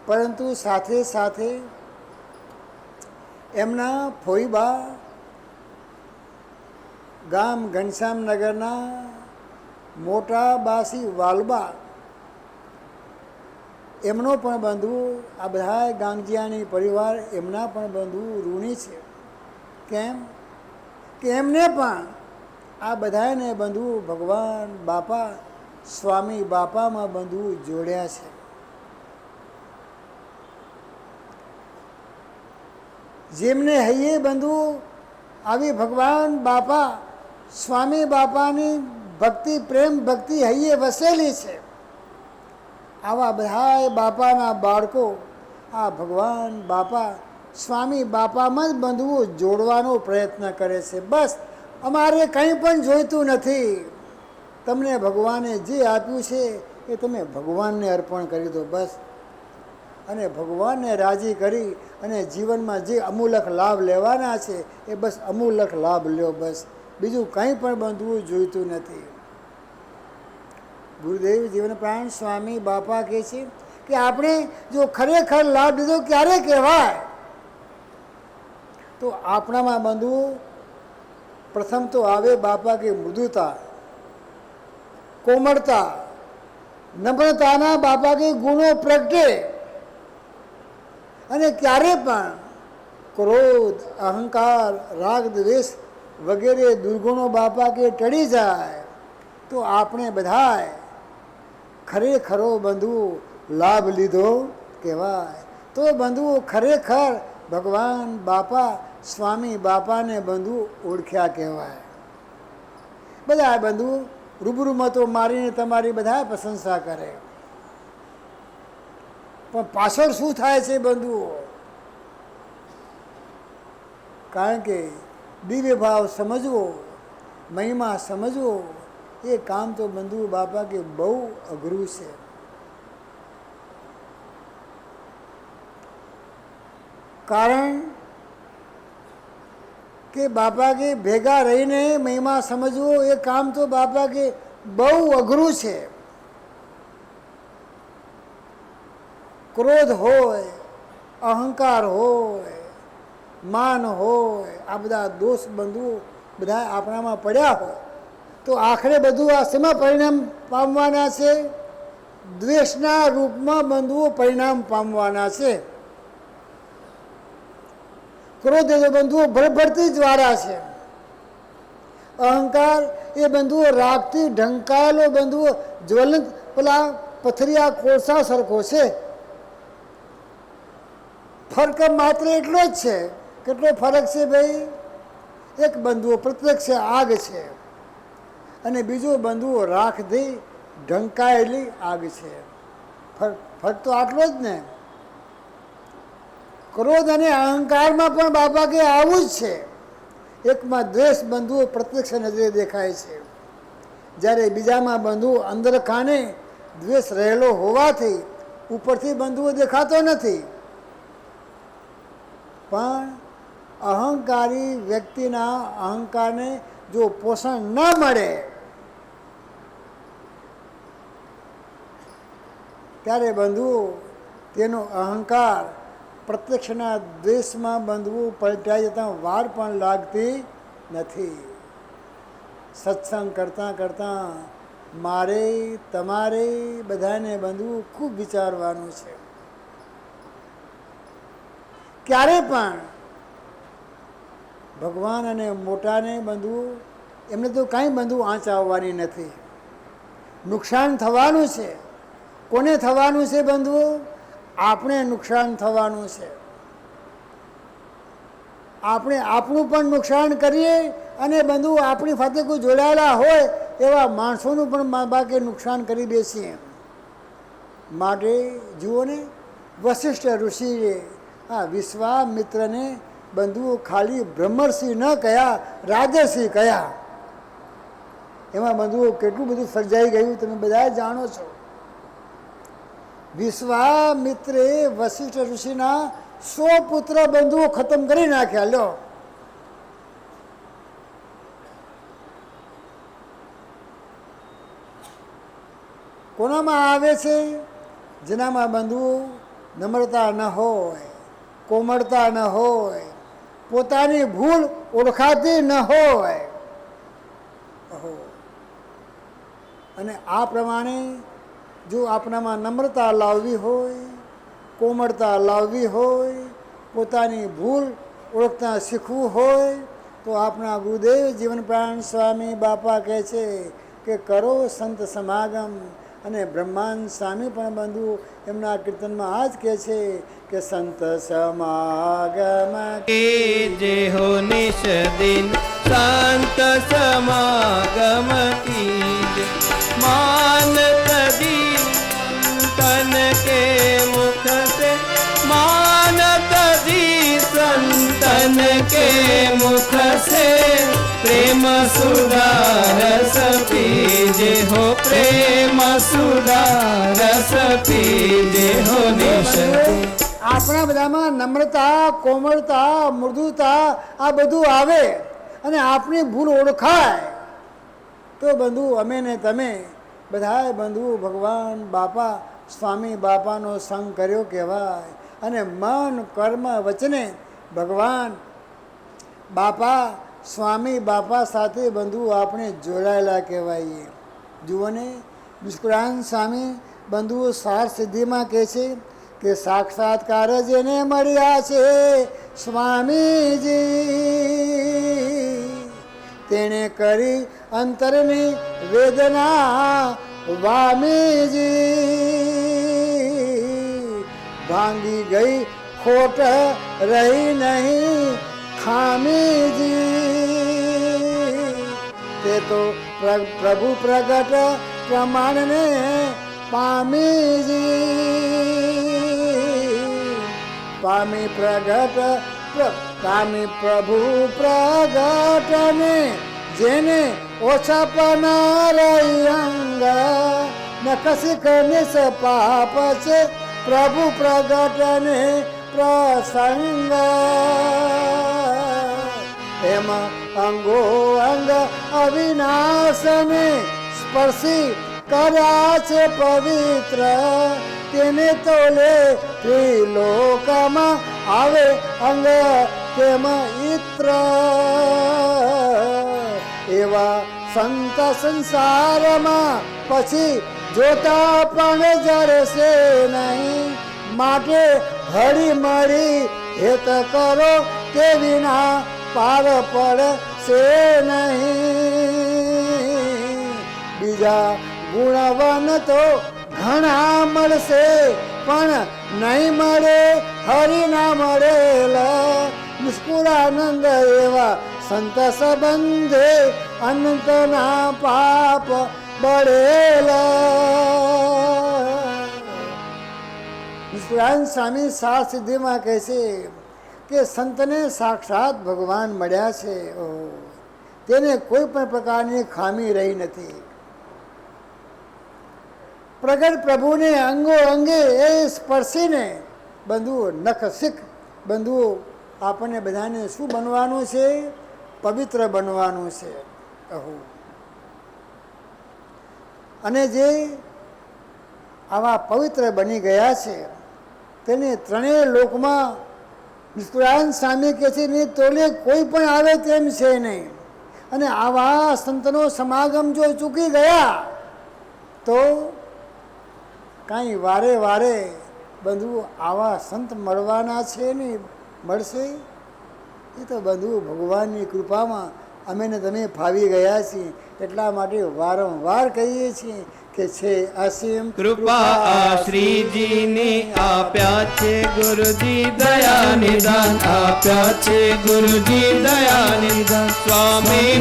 પરંતુ સાથે સાથે એમના ફોઈબા ગામ ઘનશ્યામનગરના મોટા બાસી વાલબા એમનો પણ બંધુ આ બધા ગાંગજીયાની પરિવાર એમના પણ બંધુ ઋણી છે. કેમ કે એમને પણ આ બધાને બંધુ ભગવાન બાપા સ્વામી બાપામાં બંધુ જોડ્યા છે. જેમને હૈયે બંધુ આવી ભગવાન બાપા સ્વામી બાપાની ભક્તિ પ્રેમ ભક્તિ હૈયે વસેલી છે, આવા બધા બાપાના બાળકો આ ભગવાન બાપા સ્વામી બાપામાં જ બંધુઓ જોડવાનો પ્રયત્ન કરે છે. બસ અમારે કંઈ પણ જોઈતું નથી, તમને ભગવાને જે આપ્યું છે એ તમે ભગવાનને અર્પણ કરી દો બસ, અને ભગવાનને રાજી કરી અને જીવનમાં જે અમૂલક લાભ લેવાના છે એ બસ અમૂલક લાભ લ્યો બસ, બીજું કંઈ પણ બંધવું જોઈતું નથી. ગુરુદેવ જીવન પ્રાણ સ્વામી બાપા કહે છે કે આપણે જો ખરેખર લાભ લીધો ક્યારે કહેવાય, તો આપણામાં બંધુ પ્રથમ તો આવે બાપા કે મૃદુતા, કોમળતા, નમ્રતાના બાપા કે ગુણો પ્રગટે, અને ક્યારે પણ ક્રોધ અહંકાર રાગ દ્વેષ વગેરે દુર્ગુણો બાપા કે ટળી જાય, તો આપણે બધાએ ખરેખરો બંધુ લાભ લીધો કહેવાય. તો બંધુ ખરેખર ભગવાન બાપા સ્વામી બાપાને બંધુ ઓળખ્યા કહેવાય. બધા બંધુ રૂબરૂમાં તો મારીને તમારી બધા પ્રશંસા કરે, પણ પાછળ શું થાય છે બંધુઓ? કારણ કે દિવ્ય ભાવ સમજવો, મહિમા સમજવો એ કામ તો બંધુ બાપા કે બહુ અઘરું છે. કારણ કે બાપા કે ભેગા રહીને મહિમા સમજવો એ કામ તો બાપા કે બહુ અઘરું છે. ક્રોધ હોય, અહંકાર હોય, માન હોય, આ બધા દોષ બંધુઓ બધા આપણામાં પડ્યા હોય તો આખરે બધું આ શેમાં પરિણામ પામવાના છે? દ્વેષના રૂપમાં બંધુઓ પરિણામ પામવાના છે. ક્રોધ એ બંધુઓ ભરભરતી જ્વાળા છે. અહંકાર એ બંધુઓ રાગથી ઢંકાયેલો બંધુઓ જ્વલંત પેલા પથરિયા કોળસા સરખો છે. ફરક માત્ર એટલો જ છે. કેટલો ફરક છે ભાઈ? એક બંધુઓ પ્રત્યક્ષ આગ છે અને બીજો બંધુઓ રાખથી ઢંકાયેલી આગ છે. ફરક તો આટલો જ ને. ક્રોધ અને અહંકારમાં પણ બાપા કે આવું જ છે. એકમાં દ્વેષ બંધુઓ પ્રત્યક્ષ નજરે દેખાય છે, જ્યારે બીજામાં બંધુઓ અંદર ખાને દ્વેષ રહેલો હોવાથી ઉપરથી બંધુઓ દેખાતો નથી. પણ અહંકારી વ્યક્તિના અહંકારને જો પોષણ ન મળે ત્યારે બંધુઓ તેનો અહંકાર પ્રત્યક્ષના દ્વેષમાં બંધવું પલટાઈ જતાં વાર પણ લાગતી નથી. સત્સંગ કરતાં કરતાં મારે તમારે બધાને બંધવું ખૂબ વિચારવાનું છે. ક્યારે પણ ભગવાન અને મોટાને બંધવું, એમને તો કાંઈ બંધવું આંચ આવવાની નથી. નુકસાન થવાનું છે. કોને થવાનું છે બંધવું? આપણે નુકસાન થવાનું છે. આપણે આપણું પણ નુકસાન કરીએ અને બંધુ આપણી સાથે કોઈ જોડાયેલા હોય એવા માણસોનું પણ બાકી નુકસાન કરી બેસીએ. માટે જુઓ ને, વશિષ્ઠ ઋષિએ આ વિશ્વામિત્રને બંધુઓ ખાલી બ્રહ્મર્ષિ ન કહ્યા, રાજર્ષિ કહ્યા. એમાં બંધુઓ કેટલું બધું સર્જાઈ ગયું તમે બધા જાણો છો. વિશ્વામિત્રે વશિષ્ઠ ઋષિના 100 પુત્ર બંધુઓ ખતમ કરી નાખ્યા. લો, કોનામાં આવે છે? જેનામાં બંધુઓ નમ્રતા ન હોય, કોમળતા ન હોય, પોતાની ભૂલ ઓળખાતી ન હોય. અને આ પ્રમાણે જો આપણામાં નમ્રતા લાવવી હોય, કોમળતા લાવવી હોય, પોતાની ભૂલ ઓળખતા શીખવું હોય તો આપણા ગુરુદેવ જીવન પ્રાણ સ્વામી બાપા કહે છે કે કરો સંત સમાગમ. અને બ્રહ્માંડ સ્વામી પણ બંધુ એમના કીર્તનમાં આ જ કહે છે કે સંત સમાગમ જે હો નિશ દિન સંત સમાગમ कीजे मान तजी तन के मुख से मान तजी संतन के मुख से प्रेम सुधा रस पीजे हो प्रेम सुधा रस पीजे हो निश આપણા બધામાં નમ્રતા, કોમળતા, મૃદુતા આ બધું આવે અને આપણી ભૂલ ઓળખાય તો બંધુ અમે ને તમે બધાએ બંધુ ભગવાન બાપા સ્વામી બાપાનો સંગ કર્યો કહેવાય. અને મન કર્મ વચને ભગવાન બાપા સ્વામી બાપા સાથે બંધુ આપણે જોડાયેલા કહેવાઈએ. જુઓ ને, નિષ્કુળાન સ્વામી બંધુઓ સાર સિદ્ધિમાં કહે છે કે સાક્ષાત્કાર જેને મળ્યા છે સ્વામીજી, તેણે કરી અંતરની વેદના વામીજી. ભાંગી ગઈ ખોટ રહી નહીં ખામીજી, તે તો પ્રભુ પ્રગટ પ્રમાણને પામીજી. પામી પ્રગટ પામી પ્રભુ પ્રગટને જેને ઓછા પનારઈ અંગ ન કશી નિસ પાપ છે પ્રભુ પ્રગટને પ્રસંગ. એમાં અંગો અંગ અવિનાશને સ્પર્શી કર્યા છે પવિત્ર, તેને તોલે ત્રિલોકમાં આવે અંગ તેમાં ઇત્ર. એવા સંત સંસારમાં પછી જોતા પણ જરશે નહીં, માટે હળી મળી હેત કરો તે વિના પાર પડશે નહીં. બીજા ગુણવાન તો ઘણા મળશે, પણ નહીં મળે હરિ ના મળેલા. મુસ્કુરાનંદ એવા સંત સંબંધે અનંતના પાપ બળેલા. મુસ્કુરાનંદ સ્વામી સાત સિદ્ધિમાં કહે છે કે સંતને સાક્ષાત ભગવાન મળ્યા છે. તેને કોઈ પણ પ્રકારની ખામી રહી નથી. પ્રગટ પ્રભુને અંગો અંગે એ સ્પર્શીને બંધુઓ નખ શીખ બંધુઓ આપણને બધાને શું બનવાનું છે? પવિત્ર બનવાનું છે. અને જે આવા પવિત્ર બની ગયા છે તેને ત્રણેય લોકમાં નિષ્કુળાનંદ સ્વામી કહે છે ને તોલે કોઈ પણ આવે તેમ છે નહીં. અને આવા સંતનો સમાગમ જો ચૂકી ગયા તો કાંઈ વારે વારે બંધુ આવા સંત મળવાના છે ને મળશે. એ તો બંધુ ભગવાનની કૃપામાં અમે ને તમે ફાવી ગયા છીએ. એટલા માટે વારંવાર કહીએ છીએ કે છે અસીમ કૃપા આ શ્રીજીની આપ્યા છે ગુરુજી દયા નિદાન આપ્યા છે ગુરુજી દયા નિદાન. સ્વામી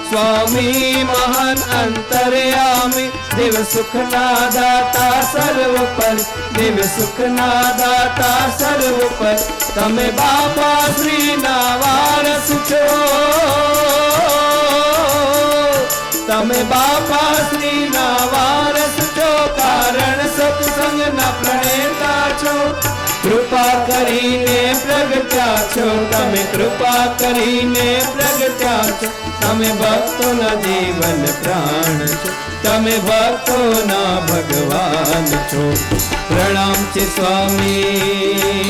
સ્વામી મહાન અંતર્યામી દિવ સુખના દાતા સર્વ પર દિવ સુખના દાતા સર્વ પર. તમે બાપા શ્રીના વારસ છો, તમે બાપા શ્રીના વારસ છો, કારણ સત્સંગના પ્રણેતા છો. કૃપા કરીને પ્રગટ્યા છો, તમે કૃપા કરીને પ્રગટ્યા છો. તમે ભક્તોના જીવન પ્રાણ છો, તમે ભક્તોના ભગવાન છો. પ્રણામ છે સ્વામી,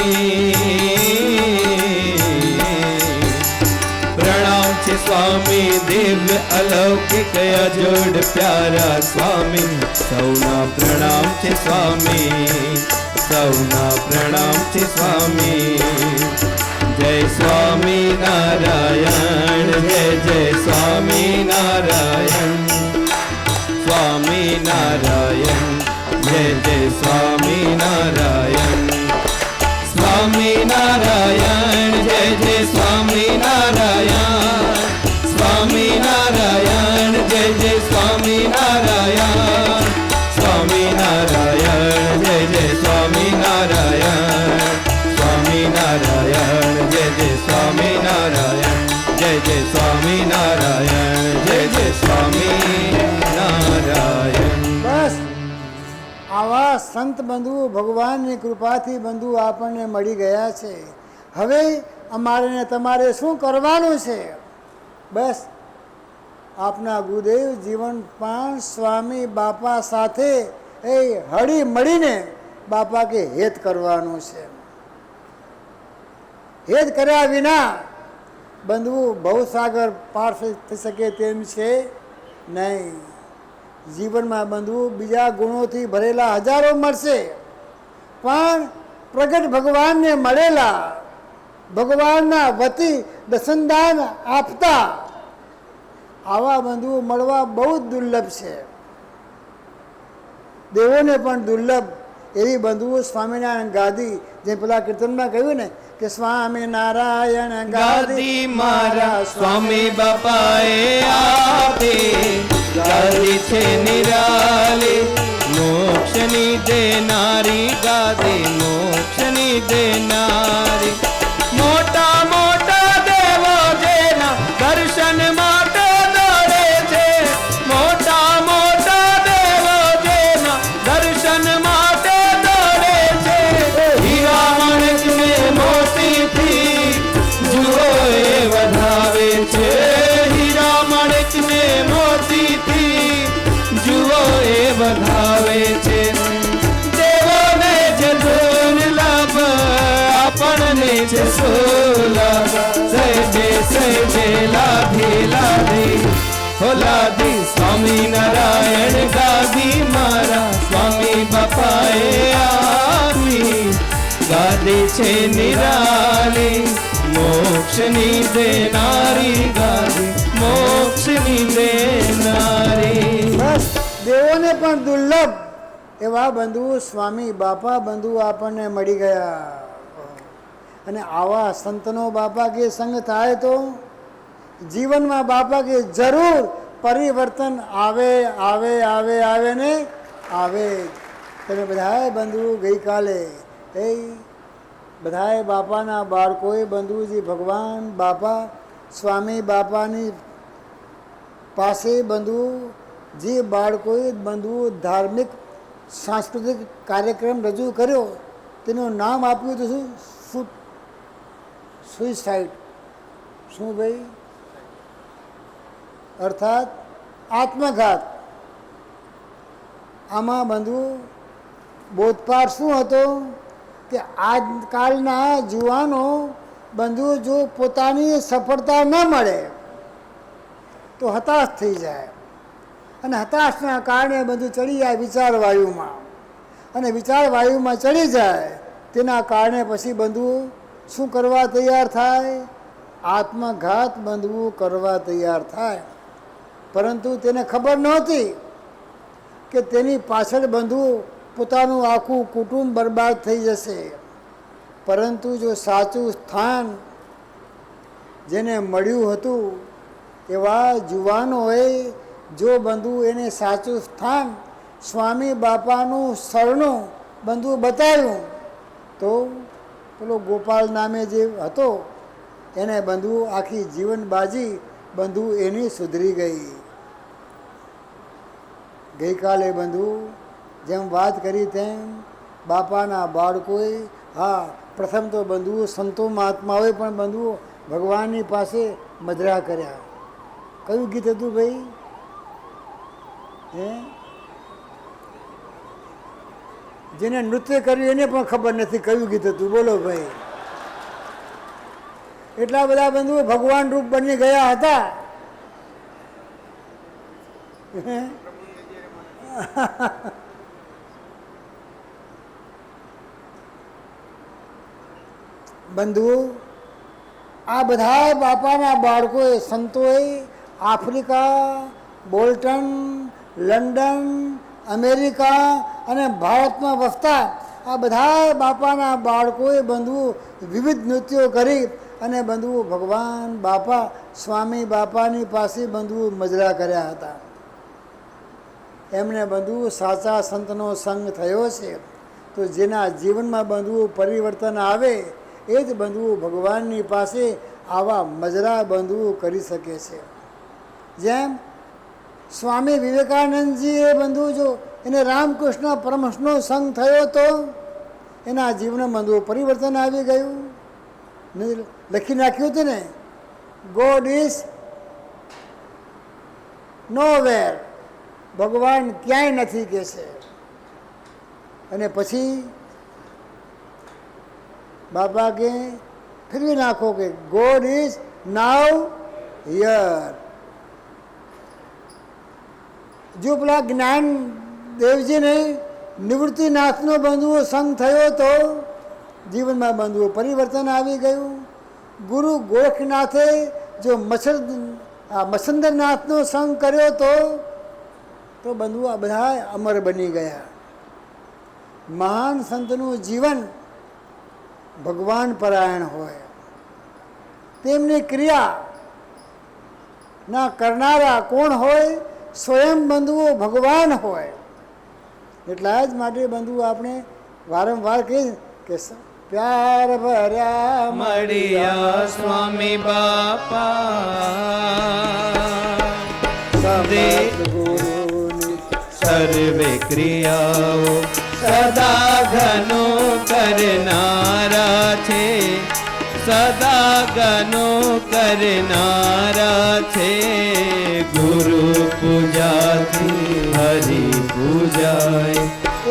પ્રણામ છે સ્વામી. દિવ્ય અલૌકિક અજોડ પ્યારા સ્વામી. સૌના પ્રણામ છે સ્વામી, સૌના પ્રણામ છે સ્વામી. જય સ્વામી નારાયણ, જય જય સ્વામી નારાયણ. સ્વામી નારાયણ, જય જય સ્વામી નારાયણ. સ્વામી નારાયણ, જય જય સ્વામી નારાયણ. સ્વામી નારાયણ, જય જય સ્વામી નારાયણ. સ્વામી નારાયણ, જય જય સ્વામી નારાયણ. સ્વામી નારાયણ, જય જય સ્વામી નારાયણ. જય જય સ્વામી નારાયણ, જય જય સ્વામી નારાયણ. બસ આવા સંત બંધુ ભગવાનની કૃપાથી બંધુ આપણને મળી ગયા છે. હવે અમારે ને તમારે શું કરવાનું છે? બસ આપના ગુરુદેવ જીવનપાન સ્વામી બાપા સાથે એ હળી મળીને બાપા કે હેત કરવાનું છે. હેત કર્યા વિના બંધુ ભવસાગર પાર થઈ શકે તેમ છે નહીં. જીવનમાં બંધુ બીજા ગુણોથી ભરેલા હજારો મળશે, પણ પ્રગટ ભગવાનને મળેલા ભગવાનના વતી દર્શનદાન આપતા આવા બંધુ મળવા બહુ જ દુર્લભ છે. દેવોને પણ દુર્લભ એવી બંધુઓ સ્વામિનારાયણ ગાદી, જે પેલા કીર્તનમાં કહ્યું ને કે સ્વામી નારાયણ ગાદી મારા સ્વામી બાપાએ આપી. ગાદી છે નિરાલી મોક્ષની દેનારી, ગાદી મોક્ષની દેનારી. મોટા મોટા દેવો જેના દર્શન માટે દોડે છે, મોટા મોટા દેવો જેના દર્શન માટે દોડે છે. હીરા માણેકને મોતીથી જુઓ એ વધાવે છે, હીરા માણેકને મોતીથી જુઓ એ વધાવે છે. દેવોને જે દુર્લભ આપણને છે સુલભ. સહેજે સહેજે લાધી લાધી હો લાધી. સ્વામી નારાયણ ગાદી મારા સ્વામી બાપાએ આપી. ગાદી છે નિરાલી મોક્ષ મોક્ષની દેનારી ગાદી, મોક્ષની દેનારી. બસ દેવોને પણ દુર્લભ એવા બંધુ સ્વામી બાપા બંધુ આપણને મળી ગયા. અને આવા સંતનો બાપા કે સંગ થાય તો જીવનમાં બાપા કે જરૂર પરિવર્તન આવે આવે આવે આવે ને આવે. તમે બધાએ બંધુ ગઈકાલે એ બધાએ બાપાના બાળકોએ બંધુજી ભગવાન બાપા સ્વામી બાપાની પાસે બંધુ જે બાળકોએ બંધુ ધાર્મિક સાંસ્કૃતિક કાર્યક્રમ રજૂ કર્યો તેનું નામ આપ્યું હતું શું? સુઇસાઇડ. શું ભાઈ? અર્થાત આત્મઘાત. આમાં બંધુ બોધપાઠ શું હતો કે આજકાલના જુવાનો બંધુ જો પોતાની સફળતા ન મળે તો હતાશ થઈ જાય અને હતાશના કારણે બધું ચડી જાય વિચાર વાયુમાં અને વિચાર વાયુમાં ચડી જાય તેના કારણે પછી બંધુ શું કરવા તૈયાર થાય? આત્મઘાત બંધુ કરવા તૈયાર થાય. પરંતુ તેને ખબર નહોતી કે તેની પાછળ બંધુ પોતાનું આખું કુટુંબ બરબાદ થઈ જશે. પરંતુ જો સાચું સ્થાન જેને મળ્યું હતું એવા જુવાનોએ જો બંધુ એને સાચું સ્થાન સ્વામી બાપાનું શરણું બંધુ બતાવ્યું તો પેલો ગોપાલ નામે જે હતો એને બંધુ આખી જીવન બાજી બંધુ એની સુધરી ગઈ. ગઈકાલે બંધુ જેમ વાત કરી તેમ બાપાના બાળકોએ હા પ્રથમ તો બંધુ સંતો મહાત્માઓએ પણ બંધુ ભગવાનની પાસે મધરા કર્યા. કયું ગીત હતું ભાઈ? જેને નૃત્ય કર્યું એને પણ ખબર નથી કયું ગીત હતું. બોલો ભાઈ. એટલા બધા બંધુઓ ભગવાન રૂપ બની ગયા હતા. બંધુઓ આ બધા બાપાના બાળકોએ સંતોએ આફ્રિકા, બોલ્ટન, લંડન, અમેરિકા અને ભારતમાં વસતા આ બધા બાપાના બાળકોએ બંધુઓ વિવિધ નૃત્યો કરી અને બંધુઓ ભગવાન બાપા સ્વામી બાપાની પાસે બંધુઓ મજરા કર્યા હતા. એમને બંધુઓ સાચા સંતનો સંગ થયો છે તો જેના જીવનમાં બંધુઓ પરિવર્તન આવે એ જ બંધુઓ ભગવાનની પાસે આવા મજરા બંધુઓ કરી શકે છે. જેમ સ્વામી વિવેકાનંદજીએ બંધુ જો એને રામકૃષ્ણ પરમહંસનો સંગ થયો તો એના જીવનમાં બંધુઓ પરિવર્તન આવી ગયું. લખી નાખ્યું હતું ને, ગોડ ઇઝ નોવેર, ભગવાન ક્યાંય નથી કે છે. અને પછી બાપા કે ફેરવી નાખો કે ગોડ ઇઝ નાવ હિયર. જો પેલા જ્ઞાન દેવજીને નિવૃત્તિનાથનો બંધુઓ સંગ થયો તો જીવનમાં બંધુઓ પરિવર્તન આવી ગયું. ગુરુ ગોરખનાથે જો મચ્છંદરનાથનો સંગ કર્યો તો બંધુઓ આ બધા અમર બની ગયા. મહાન સંતનું જીવન ભગવાન પરાયણ હોય, તેમની ક્રિયા ના કરનારા કોણ હોય? સ્વયં બંધુઓ ભગવાન હોય. એટલા જ માટે બંધુઓ આપણે વારંવાર કહીએ કે પ્યાર ભર્યા મળ્યા સ્વામી બાપા, સદગુરુની સર્વે ક્રિયાઓ સદા ઘનો કરનારા છે, સદા ઘનો કરનારા છે. ગુરુ પૂજાથી હરિ પૂજાય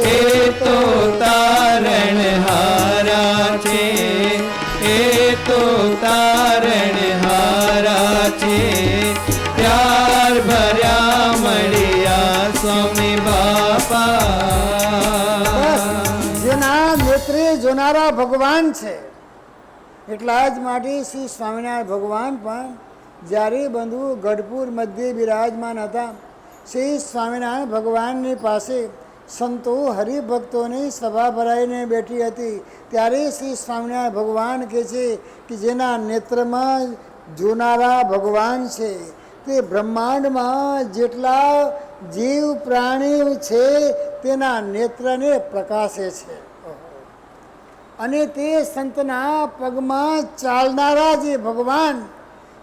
એ તો તારણ હારા છે, એ તો તારણ હારા છે. પ્યાર ભર્યા મળ્યા સ્વામી બાપા. જેના નેત્રે જોનારા ભગવાન છે એટલા જ માટે શ્રી સ્વામિનારાયણ ભગવાન પણ જ્યારે બંધુ ગઢપુર મધ્યે બિરાજમાન હતા, શ્રી સ્વામિનારાયણ ભગવાનની પાસે સંતો હરિભક્તોની સભા ભરાઈને બેઠી હતી, ત્યારે શ્રી સ્વામિનારાયણ ભગવાન કહે છે કે જેના નેત્રમાં જોનારા ભગવાન છે તે બ્રહ્માંડમાં જેટલા જીવ પ્રાણીઓ છે તેના નેત્રને પ્રકાશે છે. અને તે સંતના પગમાં ચાલનારા જે ભગવાન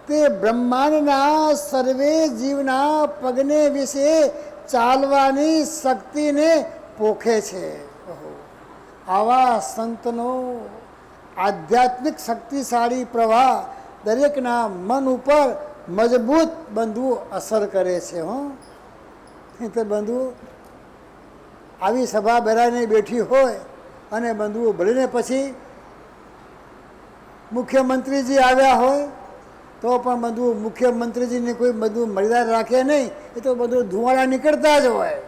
તે બ્રહ્માંડના સર્વે જીવના પગને વિશે ચાલવાની શક્તિને પોખે છે. આવા સંતનો આધ્યાત્મિક શક્તિશાળી પ્રવાહ દરેકના મન ઉપર મજબૂત બંધુ અસર કરે છે. તો બંધુ આવી સભા બેરાઈને બેઠી હોય અને બંધુઓ ભળીને પછી મુખ્યમંત્રીજી આવ્યા હોય તો પણ બધું મુખ્યમંત્રીજીને કોઈ બધું મર્યાદા રાખે નહીં, એ તો બધું ધુવાડા નીકળતા જ હોય.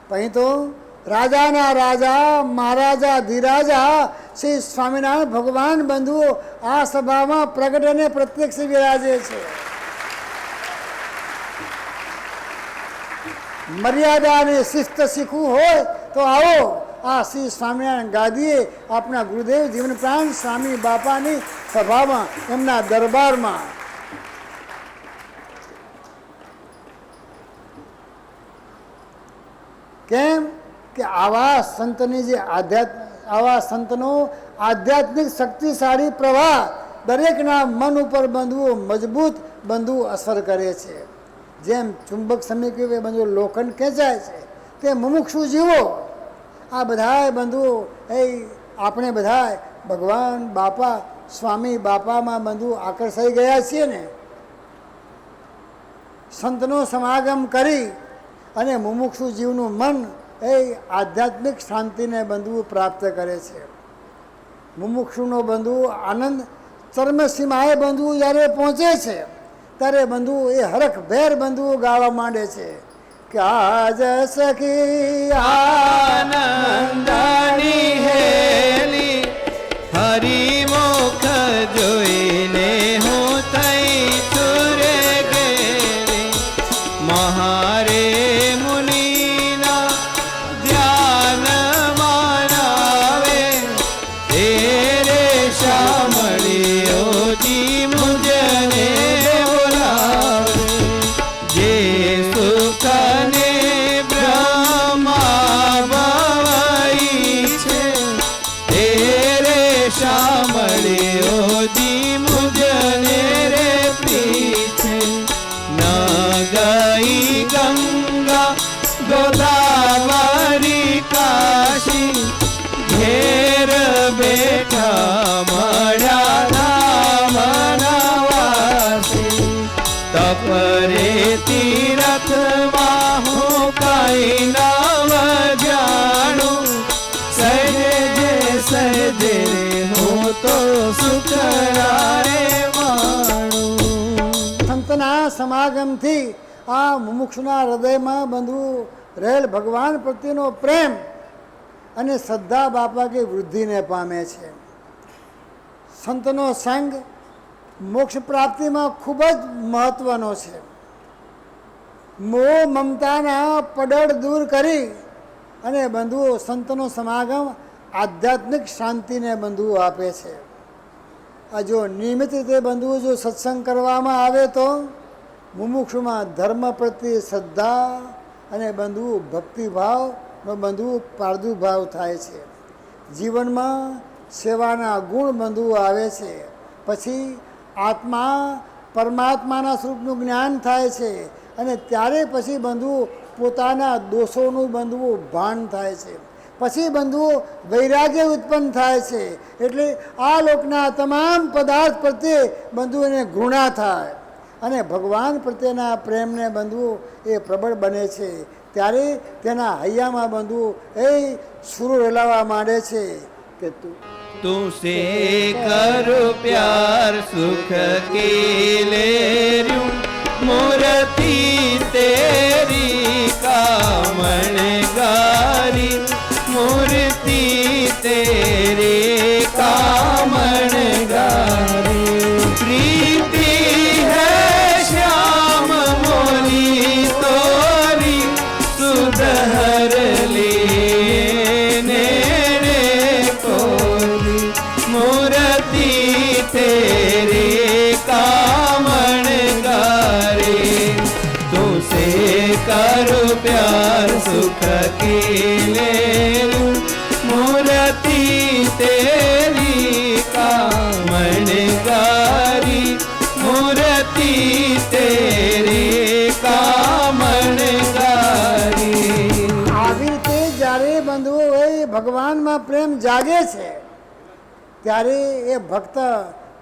પછી તો રાજાના રાજા મહારાજા ધીરાજા શ્રી સ્વામિનારાયણ ભગવાન બંધુઓ આ સભામાં પ્રગટ અને પ્રત્યક્ષ વિરાજે છે. મર્યાદા અને શિસ્ત શીખવું હોય તો આવો આ શ્રી સ્વામિનારાયણ ગાદીએ આપણા ગુરુદેવ જીવન પ્રાણ સ્વામી બાપાની સભામાં, એમના દરબારમાં. કેમ કે આવા સંતની જે આવા સંતનો આધ્યાત્મિક શક્તિશાળી પ્રવાહ દરેકના મન ઉપર બંધુઓ મજબૂત બંધુ અસર કરે છે. જેમ ચુંબક સમીકૃત બંધુ લોખંડ ખેંચાય છે તે મુમુક્ષુ જીવો આ બધાય બંધુઓ આપણે બધાય ભગવાન બાપા સ્વામી બાપામાં બંધુ આકર્ષાઈ ગયા છીએ ને. સંતનો સમાગમ કરી અને મુમુક્ષુ જીવનું મન એ આધ્યાત્મિક શાંતિને બંધુ પ્રાપ્ત કરે છે. મુમુક્ષુનો બંધુ આનંદ ચર્મસીમાએ બંધુ જ્યારે પહોંચે છે ત્યારે બંધુ એ હરખભેર બંધુ ગાવા માંડે છે કે આજ સખી આનંદની હેલી હરિમુખ જોઈને હું થઈ સુરે ગેલી મહારે મુનિના ધ્યાન માનાવે તેરે શામળીઓ જી મુજને બોલાવે જે સુખને બ્રહ્મા ભવાઈ છે તેરે શામળીઓ જી મુજને રે પીછે ન ગઈ ગંગા ગોદાવરી કાશી ઘેર બેઠા મળ્યા ધામનવાસી તપરે તીરથમાં હું કઈ નવ જાણું સહેજે સહેજે હું તો સુખરાય માણું. સંતના સમાગમથી આ મુમુક્ષુના હૃદયમાં બંધુ રહેલ ભગવાન પ્રત્યેનો પ્રેમ અને શ્રદ્ધા બાપા કે વૃદ્ધિને પામે છે. સંતનો સંગ મોક્ષ પ્રાપ્તિમાં ખૂબ જ મહત્વનો છે. મોહ મમતાના પડળ દૂર કરી અને બંધુઓ સંતનો સમાગમ આધ્યાત્મિક શાંતિને બંધુઓ આપે છે. આ જો નિયમિત રીતે બંધુઓ જો સત્સંગ કરવામાં આવે તો મુમુક્ષુમાં ધર્મ પ્રત્યે શ્રદ્ધા અને બંધુઓ ભક્તિભાવનો બંધુઓ પ્રાદુર્ભાવ થાય છે. જીવનમાં સેવાના ગુણ બંધુઓ આવે છે. પછી આત્મા પરમાત્માના સ્વરૂપનું જ્ઞાન થાય છે અને ત્યારે પછી બંધુઓ પોતાના દોષોનું બંધુઓ ભાન થાય છે. પછી બંધુઓ વૈરાગ્ય ઉત્પન્ન થાય છે. એટલે આ લોકના તમામ પદાર્થ પ્રત્યે બંધુઓને ઘૃણા થાય અને ભગવાન પ્રત્યેના પ્રેમને બંધુઓ એ પ્રબળ બને છે. ત્યારે તેના હૈયામાં બંધુઓ એ સુરો રેલાવા માંડે છે કે तुसे करो प्यार सुख के लेरूं मूर्ति तेरी कामण गारी मूर्ति तेरे का सुख की ले मूर्ति तेरी कामणगारी मूर्ति तेरी कामणगारी। આવી રીતે જ્યારે બંધુઓ એ ભગવાનમાં પ્રેમ જાગે છે ત્યારે એ ભક્ત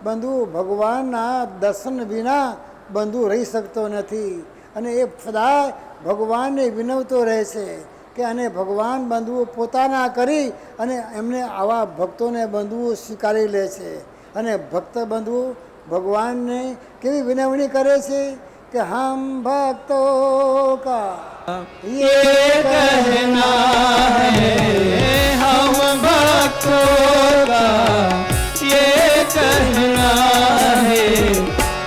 બંધુ ભગવાનના દર્શન વિના બંધુ રહી શકતો નથી અને એ સદા ભગવાનને વિનવતો રહે છે કે અને ભગવાન બંધુઓ પોતાના કરી અને એમને આવા ભક્તોને બંધુઓ સ્વીકારી લે છે અને ભક્ત બંધુઓ ભગવાનને કેવી વિનવણી કરે છે कि हम भक्तों का ये कहना है, हम भक्तों का ये कहना है,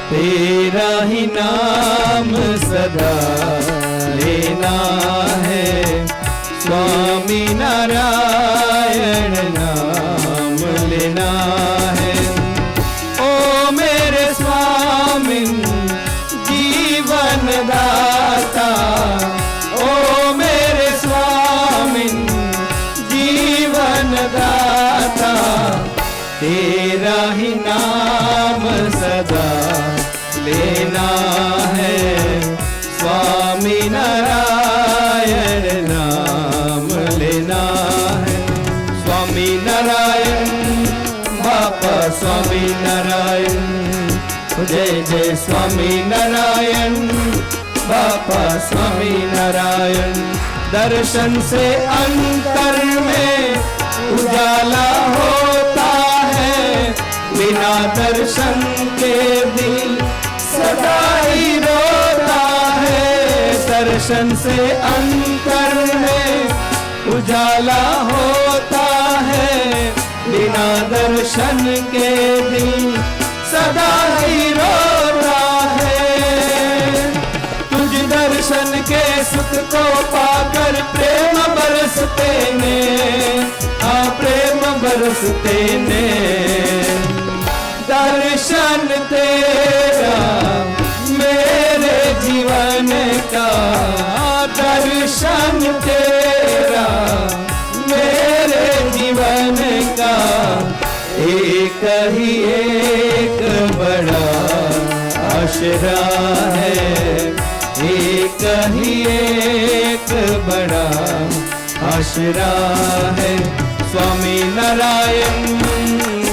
तेरा ही नाम सदा लेना है, स्वामी नारायण नाम लेना है। ओ मेरे स्वामी जीवन दाता, ओ मेरे स्वामी जीवन दाता, तेरा ही नाम सदा लेना है, स्वामी नारायण नाम लेना है। स्वामी नारायण बापा स्वामी नारायण, जय जय स्वामी नारायण बापा स्वामी नारायण। दर्शन से अंतर में उजाला होता है, बिना दर्शन के दिल सदा ही रोता है। दर्शन से अंतर में उजाला होता है, बिना दर्शन के दिल सदा ही रोता है। तुझ दर्शन के सुख को पाकर प्रेम बरसते ने, हाँ प्रेम बरसते ने। दर्शन तेरा मेरे जीवन का, दर्शन तेरा मेरे जीवन का, एक ही एक बड़ा आसरा है, एक ही एक बड़ा आसरा है। स्वामी नारायण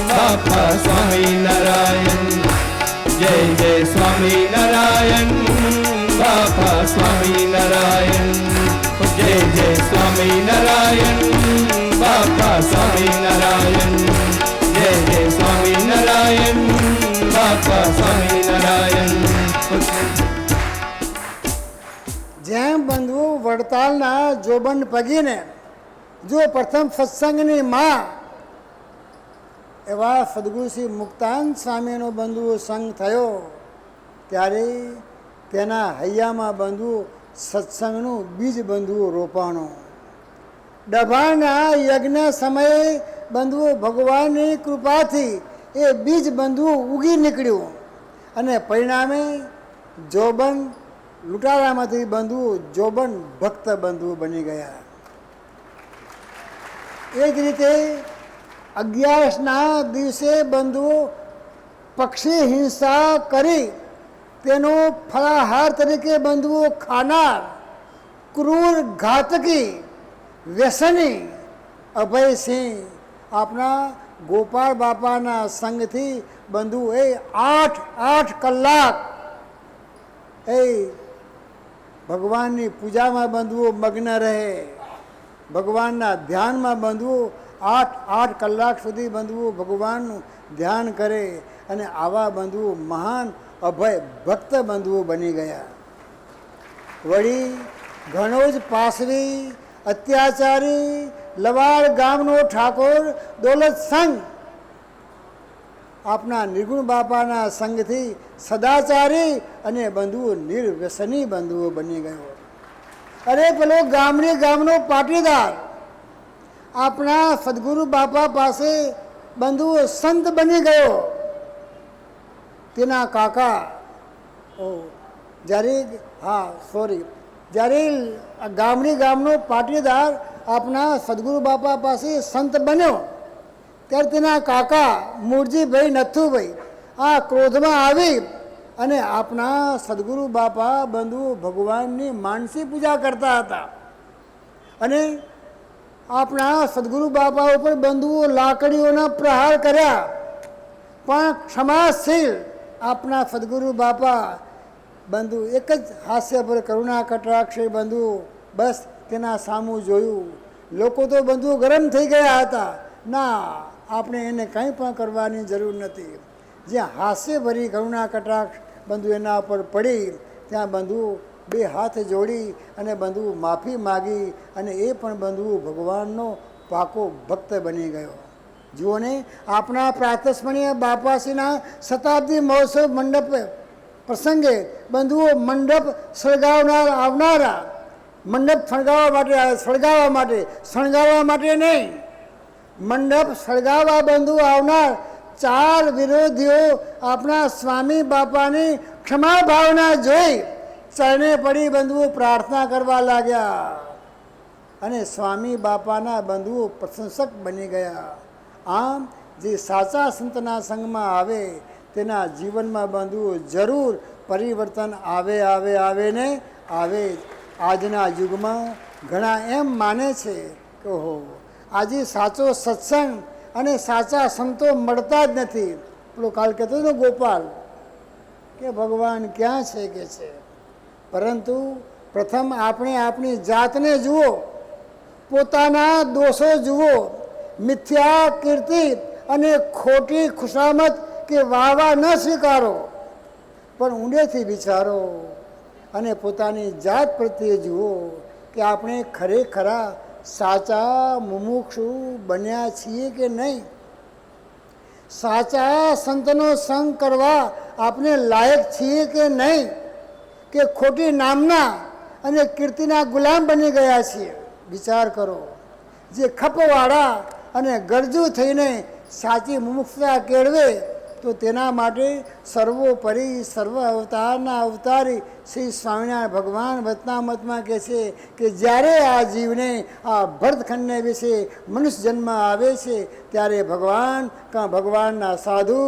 बापा स्वामी नारायण, जय जय स्वामी नारायण बापा स्वामी नारायण, जय जय स्वामी नारायण बापा स्वामी नारायण, जय जय स्वामी नारायण बापा स्वामी नारायण। જેમ બંધુ વડતાલના જોબન પગીને જો પ્રથમ સત્સંગની માં એવા સદગુરુશ્રી મુક્તાનંદ સ્વામીનો બંધુઓ સંગ થયો ત્યારે તેના હૈયામાં બંધુ સત્સંગનું બીજ બંધુઓ રોપાણો. ડભાણના યજ્ઞ સમયે બંધુઓ ભગવાનની કૃપાથી એ બીજ બંધુ ઉગી નીકળ્યું અને પરિણામે જોબન લૂંટારામાંથી બંધુ જોબન ભક્ત બંધુ બની ગયા. એ જ રીતે 11ના દિવસે બંધુઓ પક્ષી હિંસા કરી તેનો ફલાહાર તરીકે બંધુઓ ખાનાર ક્રૂર ઘાતકી વ્યસની અભયસિંહ આપણા ગોપાળ બાપાના સંગથી બંધુ એ 8 કલાક એ ભગવાનની પૂજામાં બંધુઓ મગ્ન રહે, ભગવાનના ધ્યાનમાં બંધુઓ 8 કલાક સુધી બંધુઓ ભગવાનનું ધ્યાન કરે અને આવા બંધુઓ મહાન અભય ભક્ત બંધુઓ બની ગયા. વળી ઘણો જ પાસવી અત્યાચારી લવાડ ગામનો ઠાકોર દોલત સંઘ આપના નિર્ગુણ બાપાના સંગથી સદાચારી અને બંધુઓ નિર્વ્યસની બંધુઓ બની ગયો. અરે પેલો ગામનો પાટીદાર આપણા સદગુરુ બાપા પાસે બંધુઓ સંત બની ગયો. તેના કાકા જ્યારે જ્યારે આ ગામનો પાટીદાર આપણા સદગુરુ બાપા પાસે સંત બન્યો ત્યારે તેના કાકા મૂળજીભાઈ નથુભાઈ આ ક્રોધમાં આવી અને આપણા સદગુરુ બાપા બંધુ ભગવાનની માનસી પૂજા કરતા હતા અને આપણા સદગુરુ બાપા ઉપર બંધુઓ લાકડીઓના પ્રહાર કર્યા, પણ ક્ષમાશીલ આપણા સદગુરુ બાપા બંધુ એક જ હાસ્ય પર કરુણા કટાક્ષે બંધુ બસ તેના સામું જોયું. લોકો તો બંધુ ગરમ થઈ ગયા હતા. ના, આપણે એને કંઈ પણ કરવાની જરૂર નથી. જ્યાં હાસ્ય ભરી કરુણા કટાક્ષ બંધુ એના પર પડી ત્યાં બંધુ બે હાથ જોડી અને બંધુ માફી માગી અને એ પણ બંધુ ભગવાનનો પાકો ભક્ત બની ગયો. જુઓ ને, આપણા પ્રાતસ્મરણીય બાપાશ્રીના શતાબ્દી મહોત્સવ મંડપ પ્રસંગે બંધુઓ મંડપ આવનારા મંડપ શણગારવા માટે નહીં, મંડપ સળગાવવા બંધુ આવનાર 4 વિરોધીઓ આપણા સ્વામી બાપાની ક્ષમા ભાવના જોઈ ચરણે પડી બંધુઓ પ્રાર્થના કરવા લાગ્યા અને સ્વામી બાપાના બંધુઓ પ્રશંસક બની ગયા. આમ જે સાચા સંતના સંગમાં આવે તેના જીવનમાં બંધુઓ જરૂર પરિવર્તન આવે ને આવે. આજના યુગમાં ઘણા એમ માને છે કે ઓહો, આજે સાચો સત્સંગ અને સાચા સંતો મળતા જ નથી. પેલો કાલ કહેતો હતો ગોપાલ કે ભગવાન ક્યાં છે કે છે. પરંતુ પ્રથમ આપણે આપણી જાતને જુઓ, પોતાના દોષો જુઓ, મિથ્યા કીર્તિ અને ખોટી ખુશામત કે વાહવા ન સ્વીકારો, પણ ઊંડેથી વિચારો અને પોતાની જાત પ્રત્યે જુઓ કે આપણે ખરેખરા સાચા મુમુક્ષુ બન્યા છીએ કે નહીં. સાચા સંતનો સંગ કરવા આપણે લાયક છીએ કે નહીં, કે ખોટી નામના અને કીર્તિના ગુલામ બની ગયા છીએ. વિચાર કરો. જે ખપવાળા અને ગરજુ થઈને સાચી મુમુક્ષતા કેળવે તો તેના માટે સર્વોપરી સર્વ અવતારના અવતારી શ્રી સ્વામિનારાયણ ભગવાન વચનામૃતમાં કહે છે કે જ્યારે આ જીવને આ ભરતખંડને વિશે મનુષ્ય જન્મ આવે છે ત્યારે ભગવાનના સાધુ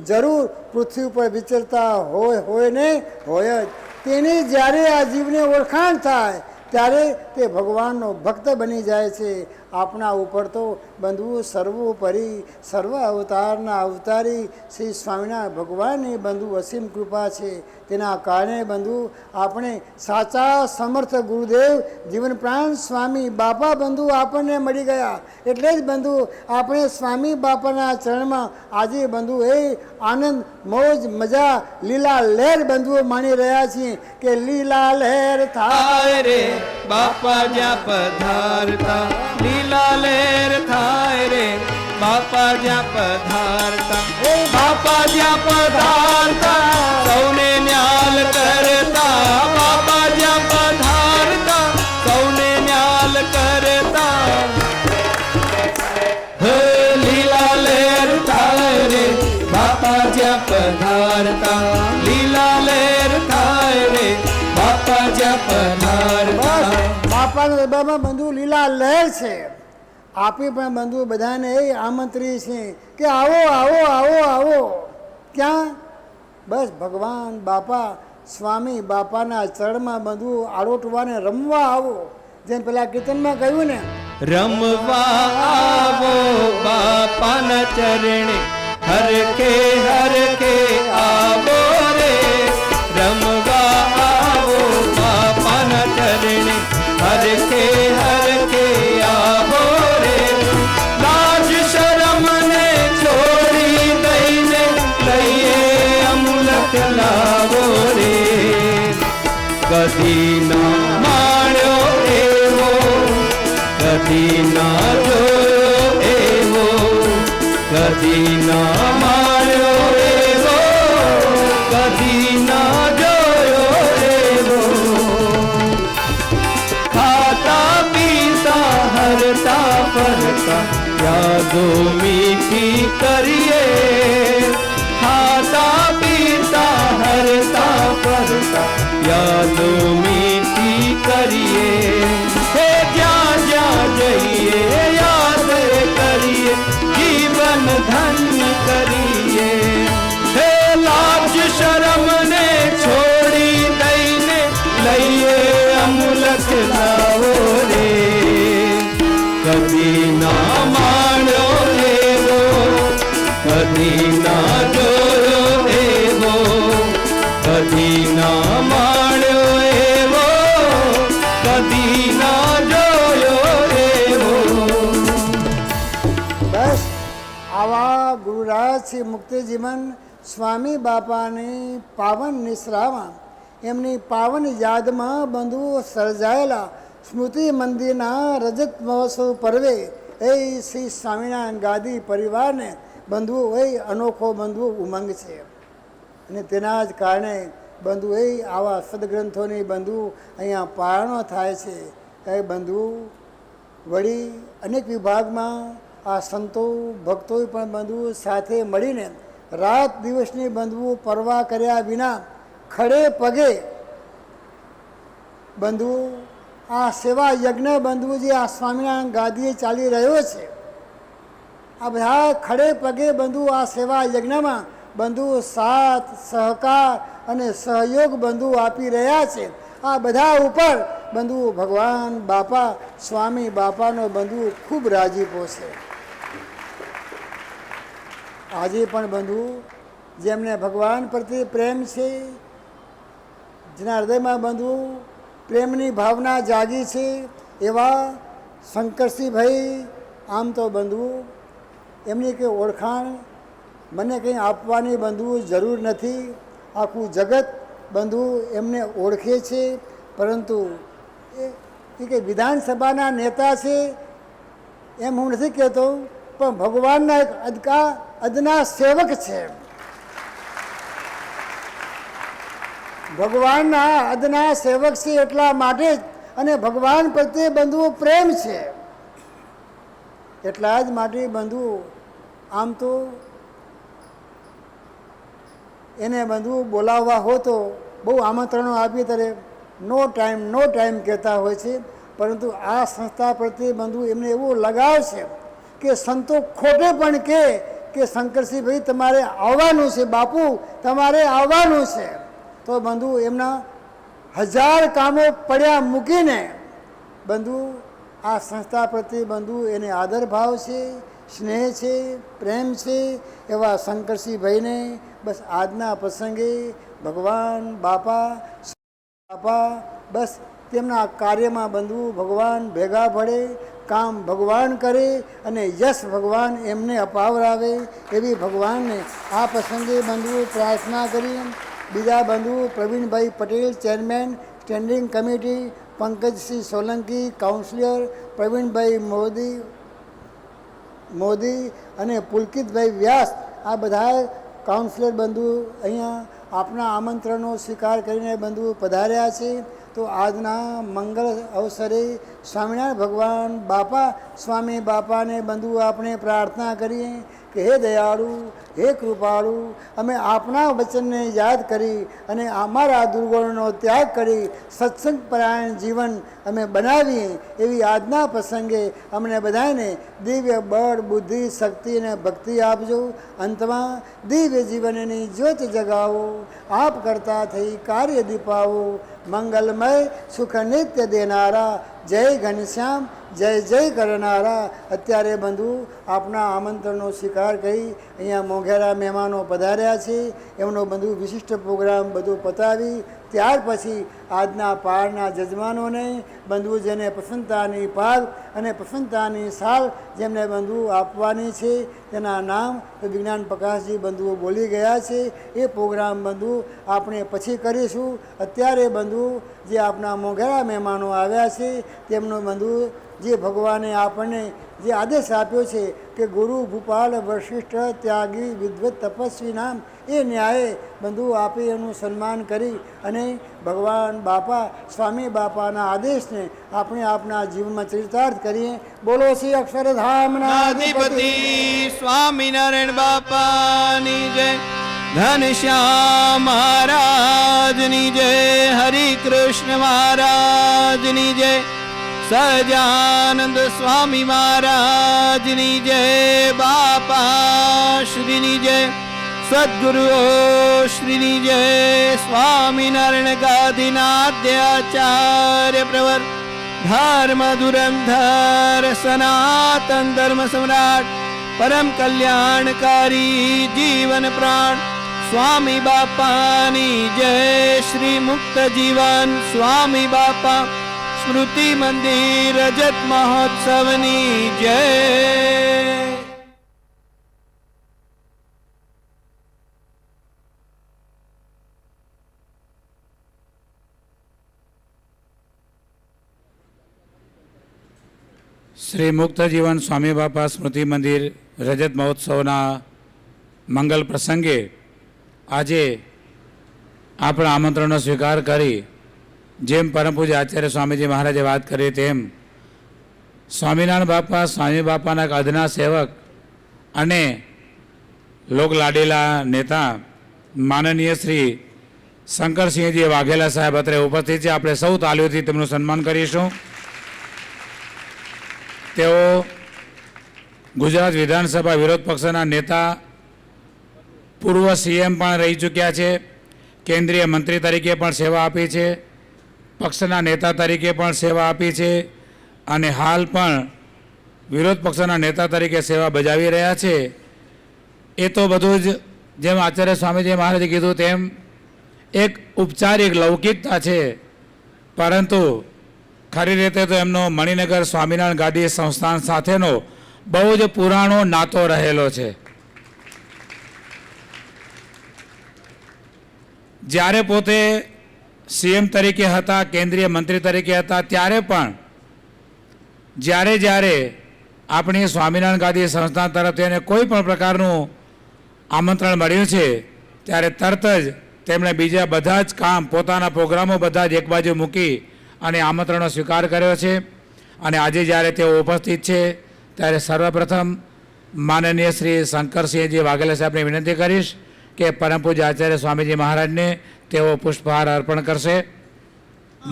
જરૂર પૃથ્વી ઉપર વિચરતા હોય ને હોય જ. તેની જ્યારે આ જીવને ઓળખાણ થાય ત્યારે તે ભગવાનનો ભક્ત બની જાય છે. આપણા ઉપર તો બંધુ સર્વોપરી સર્વ અવતારના અવતારી શ્રી સ્વામિનારાયણ ભગવાનની બંધુ અસીમ કૃપા છે. તેના કારણે બંધુ આપણે સાચા સમર્થ ગુરુદેવ જીવન પ્રાણ સ્વામી બાપા બંધુ આપણને મળી ગયા. એટલે જ બંધુ આપણે સ્વામી બાપાના ચરણમાં આજે બંધુ એ આનંદ મોજ મજા લીલા લહેર બંધુઓ માણી રહ્યા છીએ કે લીલા લહેર થાય રે બાપા જ્યાં પધારતા, લીલા લહેર થાય રે બાપા જ્યાં પધારતા. ઓ બાપા જ્યાં પધારતા સૌને ન્યાલ કરતા, બાપા જ્યાં પધારતા સૌને ન્યાલ કરતા. હે લીલા લહેર થાય રે બાપા જ્યાં પધારતા, લીલા લહેર થાય રે બાપા જ્યાં પધારતા. બાપાના દરબારમાં બંધુ લીલા લહેર છે. આપી પણ બંધુ બધાને એ આમંત્રી છે કે આવો આવો આવો આવો. ક્યાં? બસ ભગવાન બાપા સ્વામી બાપાના ચરણમાં બંધુ આરોટવાને રમવા આવો. જેમ પેલા કીર્તનમાં કહ્યું ને, રમવા આવો બાપાના ચરણે હરખે હરખે આવો રે. રમવા આવો બાપાના ચરણે હરખે હરખે આવો રે. લાજ શરમ ને છોડી દઈને લઈએ અમુલક લાવો રે. કદી ના માણ્યો એવો, કદી ના જોયો એવો, કદી ના માણ્યો એવો, કદી ના જોયો એવો. ખાતા પીતા હરતા ફરતા યાદો મીઠી કરીએ. ખાતા પીતા હરતા ફરતા યાદો મીઠી કરીએ. કરીએ હે જ્યાં જ્યાં જઈએ યાદ કરીએ જીવન ધન્ય કરીએ હે લાજ શરમ ને છોડી દઈને લઈએ અમુલક લાવો રે કદી ના માણ્યો એવો કદી ના જોયો એવો કદી ના માણ્યો એવો કદી ના જોયો એવો બસ આવા ગુરુરાજ શ્રી મુક્તિજીવન સ્વામી બાપાની પાવન નિશ્રામાં એમની પાવન યાદમાં બંધુઓ સર્જાયેલા સ્મૃતિ મંદિરના રજત મહોત્સવ પર્વે એ શ્રી સ્વામિનારાયણ ગાદી પરિવારને બંધુઓ એ અનોખો બંધુઓ ઉમંગ છે અને તેના જ કારણે બંધુ એ આવા સદગ્રંથોની બંધુ અહીંયા પારણો થાય છે એ બંધુ વળી અનેક વિભાગમાં આ સંતો ભક્તોએ પણ બંધુ સાથે મળીને રાત દિવસની બંધુઓ પરવા કર્યા વિના ખડે પગે બંધુ આ સેવા યજ્ઞ બંધુ જે આ સ્વામિનારાયણ ગાદીએ ચાલી રહ્યો છે આ બધા ખડે પગે બંધુ આ સેવા યજ્ઞમાં બંધુ સાથ સહકાર અને સહયોગ બંધુ આપી રહ્યા છે આ બધા ઉપર બંધુ ભગવાન બાપા સ્વામી બાપાનો બંધુ ખૂબ રાજીપો છે આજે પણ બંધુ જેમને ભગવાન પ્રત્યે પ્રેમ છે જેના હૃદયમાં બંધુ પ્રેમની ભાવના જાગી છે એવા શંકરસિંહભાઈ આમ તો બંધુ એમની કંઈ ઓળખાણ મને કંઈ આપવાની બંધુ જરૂર નથી આખું જગત બંધુ એમને ઓળખે છે પરંતુ એ કંઈ વિધાનસભાના નેતા છે એમ હું નથી કહેતો પણ ભગવાનના એક અદના સેવક છે ભગવાનના અદના સેવક છે એટલા માટે જ અને ભગવાન પ્રત્યે બંધુઓ પ્રેમ છે એટલા જ માટે બંધુઓ આમ તો એને બંધુ બોલાવવા હો તો બહુ આમંત્રણો આપીએ ત્યારે નો ટાઈમ કહેતા હોય છે પરંતુ આ સંસ્થા પ્રત્યે બંધુ એમને એવો લગાવ છે કે સંતો ખોટે પણ કે શંકરસિંહભાઈ તમારે આવવાનું છે બાપુ તમારે આવવાનું છે તો બંધુ એમના 1000 કામો પડ્યા મૂકીને બંધુ આ સંસ્થા પ્રત્યે બંધુ એને આદર ભાવ છે સ્નેહ છે પ્રેમ છે એવા શંકરસિંહભાઈને બસ આજના પ્રસંગે ભગવાન બાપા બસ તેમના કાર્યમાં બંધુ ભગવાન ભેગા પડે કામ ભગવાન કરે અને યશ ભગવાન એમને અપાવરાવે એવી ભગવાનને આ પ્રસંગે બંધુ પ્રાર્થના કરી બીજા બંધુ Pravinbhai Patel chairman standing committee Pankajsinh Solanki councillor Pravinbhai Modi અને પુલકિતભાઈ વ્યાસ આ બધા કાઉન્સિલર બંધુ અહીંયા આપના આમંત્રણનો સ્વીકાર કરીને બંધુ પધાર્યા છે તો આજના મંગળ અવસરે સ્વામિનારાયણ ભગવાન બાપા સ્વામી બાપાને બંધુ આપણે પ્રાર્થના કરીએ કે હે દયાળુ હે કૃપાળુ અમે આપના વચનને યાદ કરી અને અમારા દુર્ગુણોનો ત્યાગ કરી સત્સંગ પરાયણ જીવન અમે બનાવીએ એવી આજના પ્રસંગે અમને બધાને દિવ્ય બળ બુદ્ધિ શક્તિ અને ભક્તિ આપજો અંતમાં દિવ્ય જીવનની જ્યોત જગાવો આપ કરતા થઈ કાર્ય દીપાવો મંગલમય સુખ નિત્ય દેનારા જય ઘનશ્યામ જય જય કરનારા અત્યારે બંધુ આપના આમંત્રણનો સ્વીકાર કરી અહીંયા મોંઘેરા મહેમાનો પધાર્યા છે એમનો બંધુ વિશિષ્ટ પ્રોગ્રામ બધું પતાવી ત્યાર પછી આજના પાળના જજમાનોને બંધુ જેને પ્રસન્નતાની પાલ અને પ્રસન્નતાની સાલ જેમને બંધુ આપવાની છે તેના નામ વિજ્ઞાન પ્રકાશજી બંધુઓ બોલી ગયા છે એ પ્રોગ્રામ બંધુ આપણે પછી કરીશું અત્યારે બંધુ જે આપણા મોંઘેરા મહેમાનો આવ્યા છે તેમનો બંધુ જે ભગવાને આપણને જે આદેશ આપ્યો છે કે ગુરુ ભૂપાલ વશિષ્ઠ ત્યાગી વિદ્વત તપસ્વી નામ એ ન્યાયે બંધુ આપી એનું સન્માન કરી અને ભગવાન બાપા સ્વામી બાપાના આદેશને આપણે આપણા જીવનમાં ચરિતાર્થ કરીએ બોલો શ્રી અક્ષરધામના અધિપતિ સ્વામિનારાયણ બાપાની જય ઘનશ્યામ મહારાજની જય, હરિ કૃષ્ણ મહારાજની જય, સહજાનંદ સ્વામી મહારાજની જય, બાપા શ્રીની જય, સદગુરુઓ શ્રીની જય, સ્વામિનારાયણ ગાદીનાદ્યાચાર્ય પ્રવર ધર્મ ધુરંધર સનાતન ધર્મ સમ્રાટ પરમ કલ્યાણકારી જીવન પ્રાણ સ્વામી બાપાની જય, શ્રી મુક્ત જીવન સ્વામી બાપા સ્મૃતિ મંદિર રજત મહોત્સવની જય. શ્રી મુક્ત જીવન સ્વામી બાપા સ્મૃતિ મંદિર રજત મહોત્સવના મંગલ પ્રસંગે આજે આપણા આમંત્રણનો સ્વીકાર કરી જેમ પરમ પૂજ્ય આચાર્ય સ્વામીજી મહારાજે વાત કરી તેમ સ્વામિનારાયણ બાપા સ્વામી બાપાના એક અદના સેવક અને લોકલાડીલા નેતા માનનીય શ્રી શંકરસિંહજી વાઘેલા સાહેબ અત્રે ઉપસ્થિત છે. આપણે સૌ તાલીઓથી તેમનું સન્માન કરીશું. તેઓ ગુજરાત વિધાનસભા વિરોધ પક્ષના નેતા, પૂર્વ સીએમ પણ રહી ચૂક્યા છે, કેન્દ્રીય મંત્રી તરીકે પણ સેવા આપી છે, પક્ષના નેતા તરીકે પણ સેવા આપી છે અને હાલ પણ વિરોધ પક્ષના નેતા તરીકે સેવા બજાવી રહ્યા છે. એ તો બધું જ જેમ આચાર્ય સ્વામીજી મહારાજે કીધું તેમ એક ઉપચારિક લૌકિકતા છે, પરંતુ ખરી રીતે તો એમનો મણિનગર સ્વામિનારાયણ ગાદી સંસ્થાન સાથેનો બહુ જ પુરાણો નાતો રહેલો છે. જ્યારે પોતે સીએમ તરીકે હતા, કેન્દ્રીય મંત્રી તરીકે હતા, ત્યારે પણ જ્યારે આપણી સ્વામિનારાયણ ગાદી સંસ્થાન તરફથી એને કોઈ પણ પ્રકારનું આમંત્રણ મળ્યું છે ત્યારે તરત જ તેમણે બીજા બધા જ કામ, પોતાના પ્રોગ્રામો બધા જ એક બાજુ મૂકી અને આમંત્રણનો સ્વીકાર કર્યો છે. અને આજે જ્યારે તેઓ ઉપસ્થિત છે ત્યારે સર્વપ્રથમ માનનીય શ્રી શંકરસિંહજી વાઘેલા સાહેબને વિનંતી કરીશ કે પરમ પૂજ્ય આચાર્ય સ્વામીજી મહારાજને તેઓ પુષ્પહાર અર્પણ કરશે.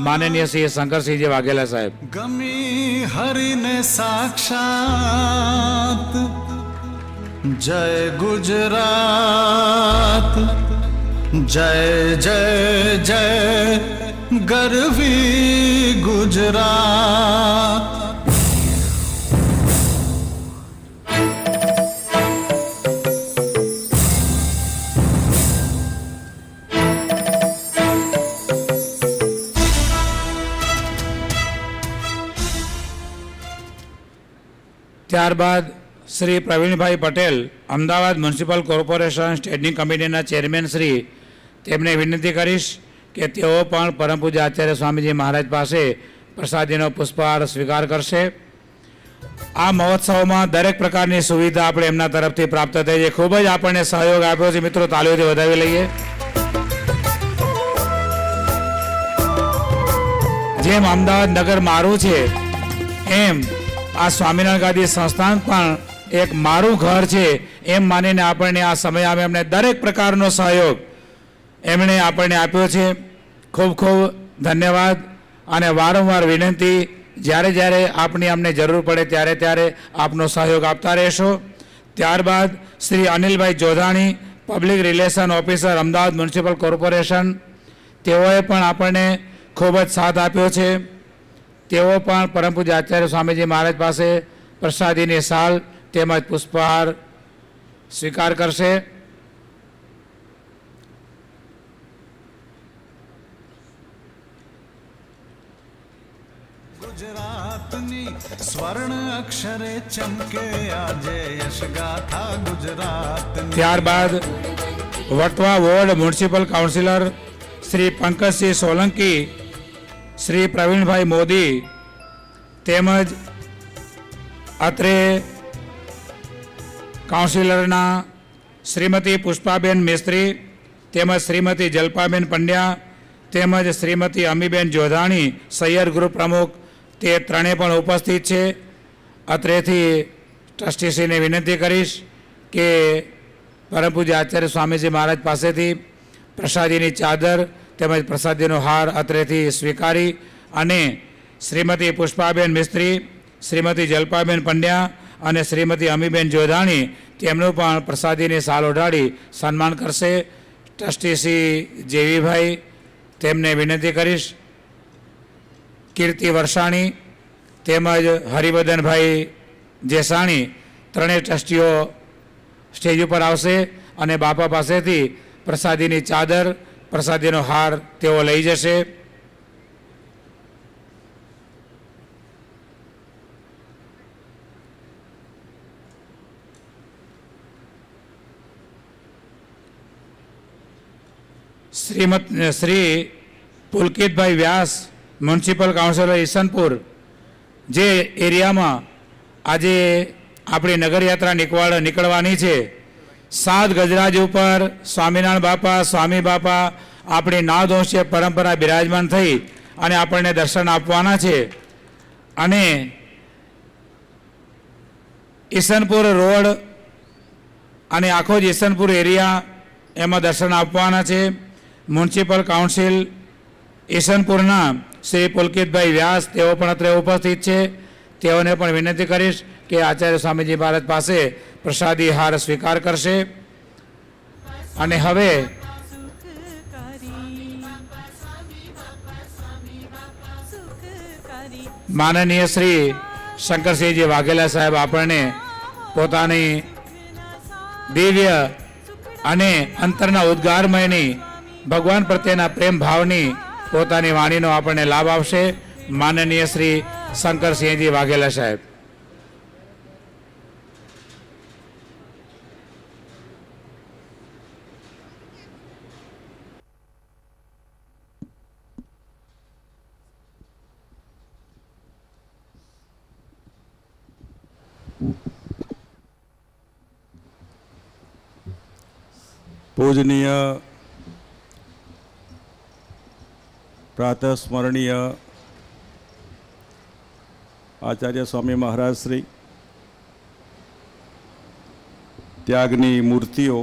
માનનીય શ્રી શંકરસિંહજી વાઘેલા સાહેબ. ગમી હરિને સાક્ષાત, જય ગુજરાત, જય જય જય ગરવી ગુજરાત. ત્યારબાદ Shri Pravinbhai Patel, Ahmedabad municipal corporation standing કમિટીના ચેરમેન શ્રી, તેમને વિનંતી કરીશ કે તેઓ પણ પરમ પૂજ્ય આચાર્ય સ્વામીજી મહારાજ પાસે પ્રસાદીનો પુષ્પહાર સ્વીકાર કરશે. આ મહોત્સવમાં દરેક પ્રકારની સુવિધા આપણે એમના તરફથી પ્રાપ્ત થઈ છે. ખૂબ જ આપણને સહયોગ આપ્યો છે. મિત્રો, તાલીઓથી વધાવી લઈએ. જેમ અમદાવાદ નગર મારું છે એમ આ સ્વામિનારાયણ ગાદી સંસ્થાન પણ એક મારું ઘર છે એમ માનીને આપણને આ સમય આવે એમને દરેક પ્રકારનો સહયોગ એમણે આપણને આપ્યો છે. ખૂબ ખૂબ ધન્યવાદ. અને વારંવાર વિનંતી, જ્યારે આપની અમને જરૂર પડે ત્યારે આપનો સહયોગ આપતા રહેશો. ત્યારબાદ Shri Anilbhai Jodhani, public relation officer, Ahmedabad municipal corporation, તેઓએ પણ આપણને ખૂબ જ સાથ આપ્યો છે. તેઓ પણ પરમ પૂજ્ય આચાર્ય સ્વામીજી મહારાજ પાસે પ્રસાદીની શાલ તેમજ પુષ્પહાર સ્વીકાર કરશે. ગુજરાતની સ્વર્ણ અક્ષરે ચમકે આજે યશગાથા ગુજરાત. ત્યારબાદ Vatva ward municipal councillor Shri Pankajsinh Solanki, Shri Pravinbhai Modi તેમજ અત્રે કાઉન્સિલરના શ્રીમતી પુષ્પાબેન મિસ્ત્રી તેમજ શ્રીમતી જલ્પાબેન પંડ્યા તેમજ શ્રીમતી અમીબેન જોધાણી, સૈયર ગ્રુપ પ્રમુખ, તે ત્રણેય પણ ઉપસ્થિત છે. અત્રેથી ટ્રસ્ટીશ્રીને વિનંતી કરીશ કે પરમ પૂજ્ય આચાર્ય સ્વામીજી મહારાજ પાસેથી પ્રસાદીની ચાદર તેમજ પ્રસાદીનો હાર અત્રેથી સ્વીકારી અને શ્રીમતી પુષ્પાબેન મિસ્ત્રી, શ્રીમતી જલ્પાબેન પંડ્યા અને શ્રીમતી અમીબેન જોધાણી તેમનું પણ પ્રસાદીની સાલ ઓઢાડી સન્માન કરશે. ટ્રસ્ટી શ્રી જેવીભાઈ તેમને વિનંતી કરીશ. કીર્તિ વરસાણી તેમજ હરિવર્ધનભાઈ જેસાણી ત્રણેય ટ્રસ્ટીઓ સ્ટેજ ઉપર આવશે અને બાપા પાસેથી પ્રસાદીની ચાદર, પ્રસાદીનો હાર તેઓ લઈ જશે. શ્રી પુલકિતભાઈ વ્યાસ, મ્યુનિસિપલ કાઉન્સિલર ઈસનપુર, જે એરિયામાં આજે આપણી નગરયાત્રા નીકળવાની છે, 7 ગજરાજ ઉપર સ્વામિનારાયણ બાપા, સ્વામી બાપા આપણી નાદવંશીય પરંપરા બિરાજમાન થઈ અને આપણને દર્શન આપવાના છે. અને ઈસનપુર રોડ અને આખો જ ઈસનપુર એરિયા એમાં દર્શન આપવાના છે. મ્યુનિસિપલ કાઉન્સિલ ઈસનપુરના શ્રી પુલકિતભાઈ વ્યાસ તેઓ પણ અત્રે ઉપસ્થિત છે. તેઓને પણ વિનંતી કરીશ કે આચાર્ય સ્વામીજી મહારાજ પાસે પ્રસાદી હાર સ્વીકાર કરશે. અને હવે માનનીય શ્રી શંકરસિંહજી વાઘેલા સાહેબ આપણને પોતાની દિવ્ય અને અંતરના ઉદ્ગારમયની ભગવાન પ્રત્યેના પ્રેમ ભાવની પોતાની વાણીનો આપણને લાભ આપશે. માનનીય શ્રી શંકરસિંહજી વાઘેલા સાહેબ. પૂજનીય પ્રાતઃસ્મરણીય આચાર્ય સ્વામી મહારાજ શ્રી, ત્યાગની મૂર્તિઓ,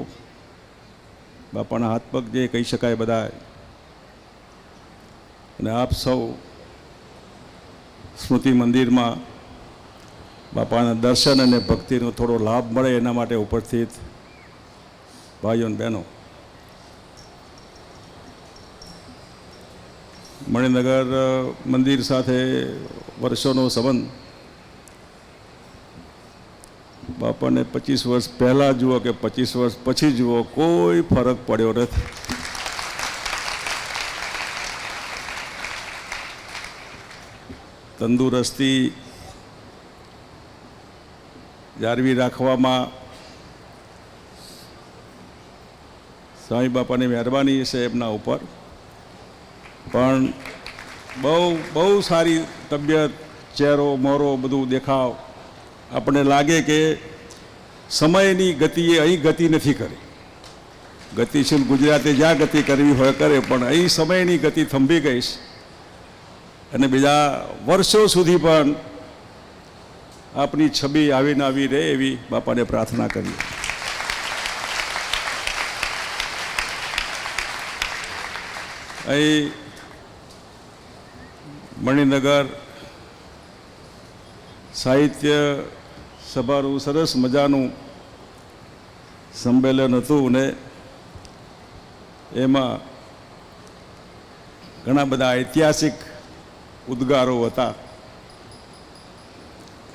બાપાના હાથ પગ જે કહી શકાય બધા, અને આપ સૌ સ્મૃતિ મંદિરમાં બાપાના દર્શન અને ભક્તિનો થોડો લાભ મળે એના માટે ઉપસ્થિત ભાઈઓ અને બહેનો, મણિનગર મંદિર સાથે વર્ષોનો સંબંધ. બાપાને 25 વર્ષ પહેલાં જુઓ કે 25 વર્ષ પછી જુઓ, કોઈ ફરક પડ્યો નથી. તંદુરસ્તી જાળવી રાખવામાં સ્વામી બાપાની મહેરબાની છે એમના ઉપર. પણ બહુ સારી તબિયત, ચહેરો મોરો બધું દેખાવ, આપણને લાગે કે સમયની ગતિએ અહીં ગતિ નથી કરી. ગતિશીલ ગુજરાતે જ્યાં ગતિ કરવી હોય કરે, પણ અહીં સમયની ગતિ થંભી ગઈ છે. અને બીજા વર્ષો સુધી પણ આપની છબી આવીને આવી રહે એવી બાપાને પ્રાર્થના કરીએ. અહીં મણિનગર સાહિત્ય સભાનું સરસ મજાનું સંમેલન હતું ને એમાં ઘણા બધા ઐતિહાસિક ઉદ્ગારો હતા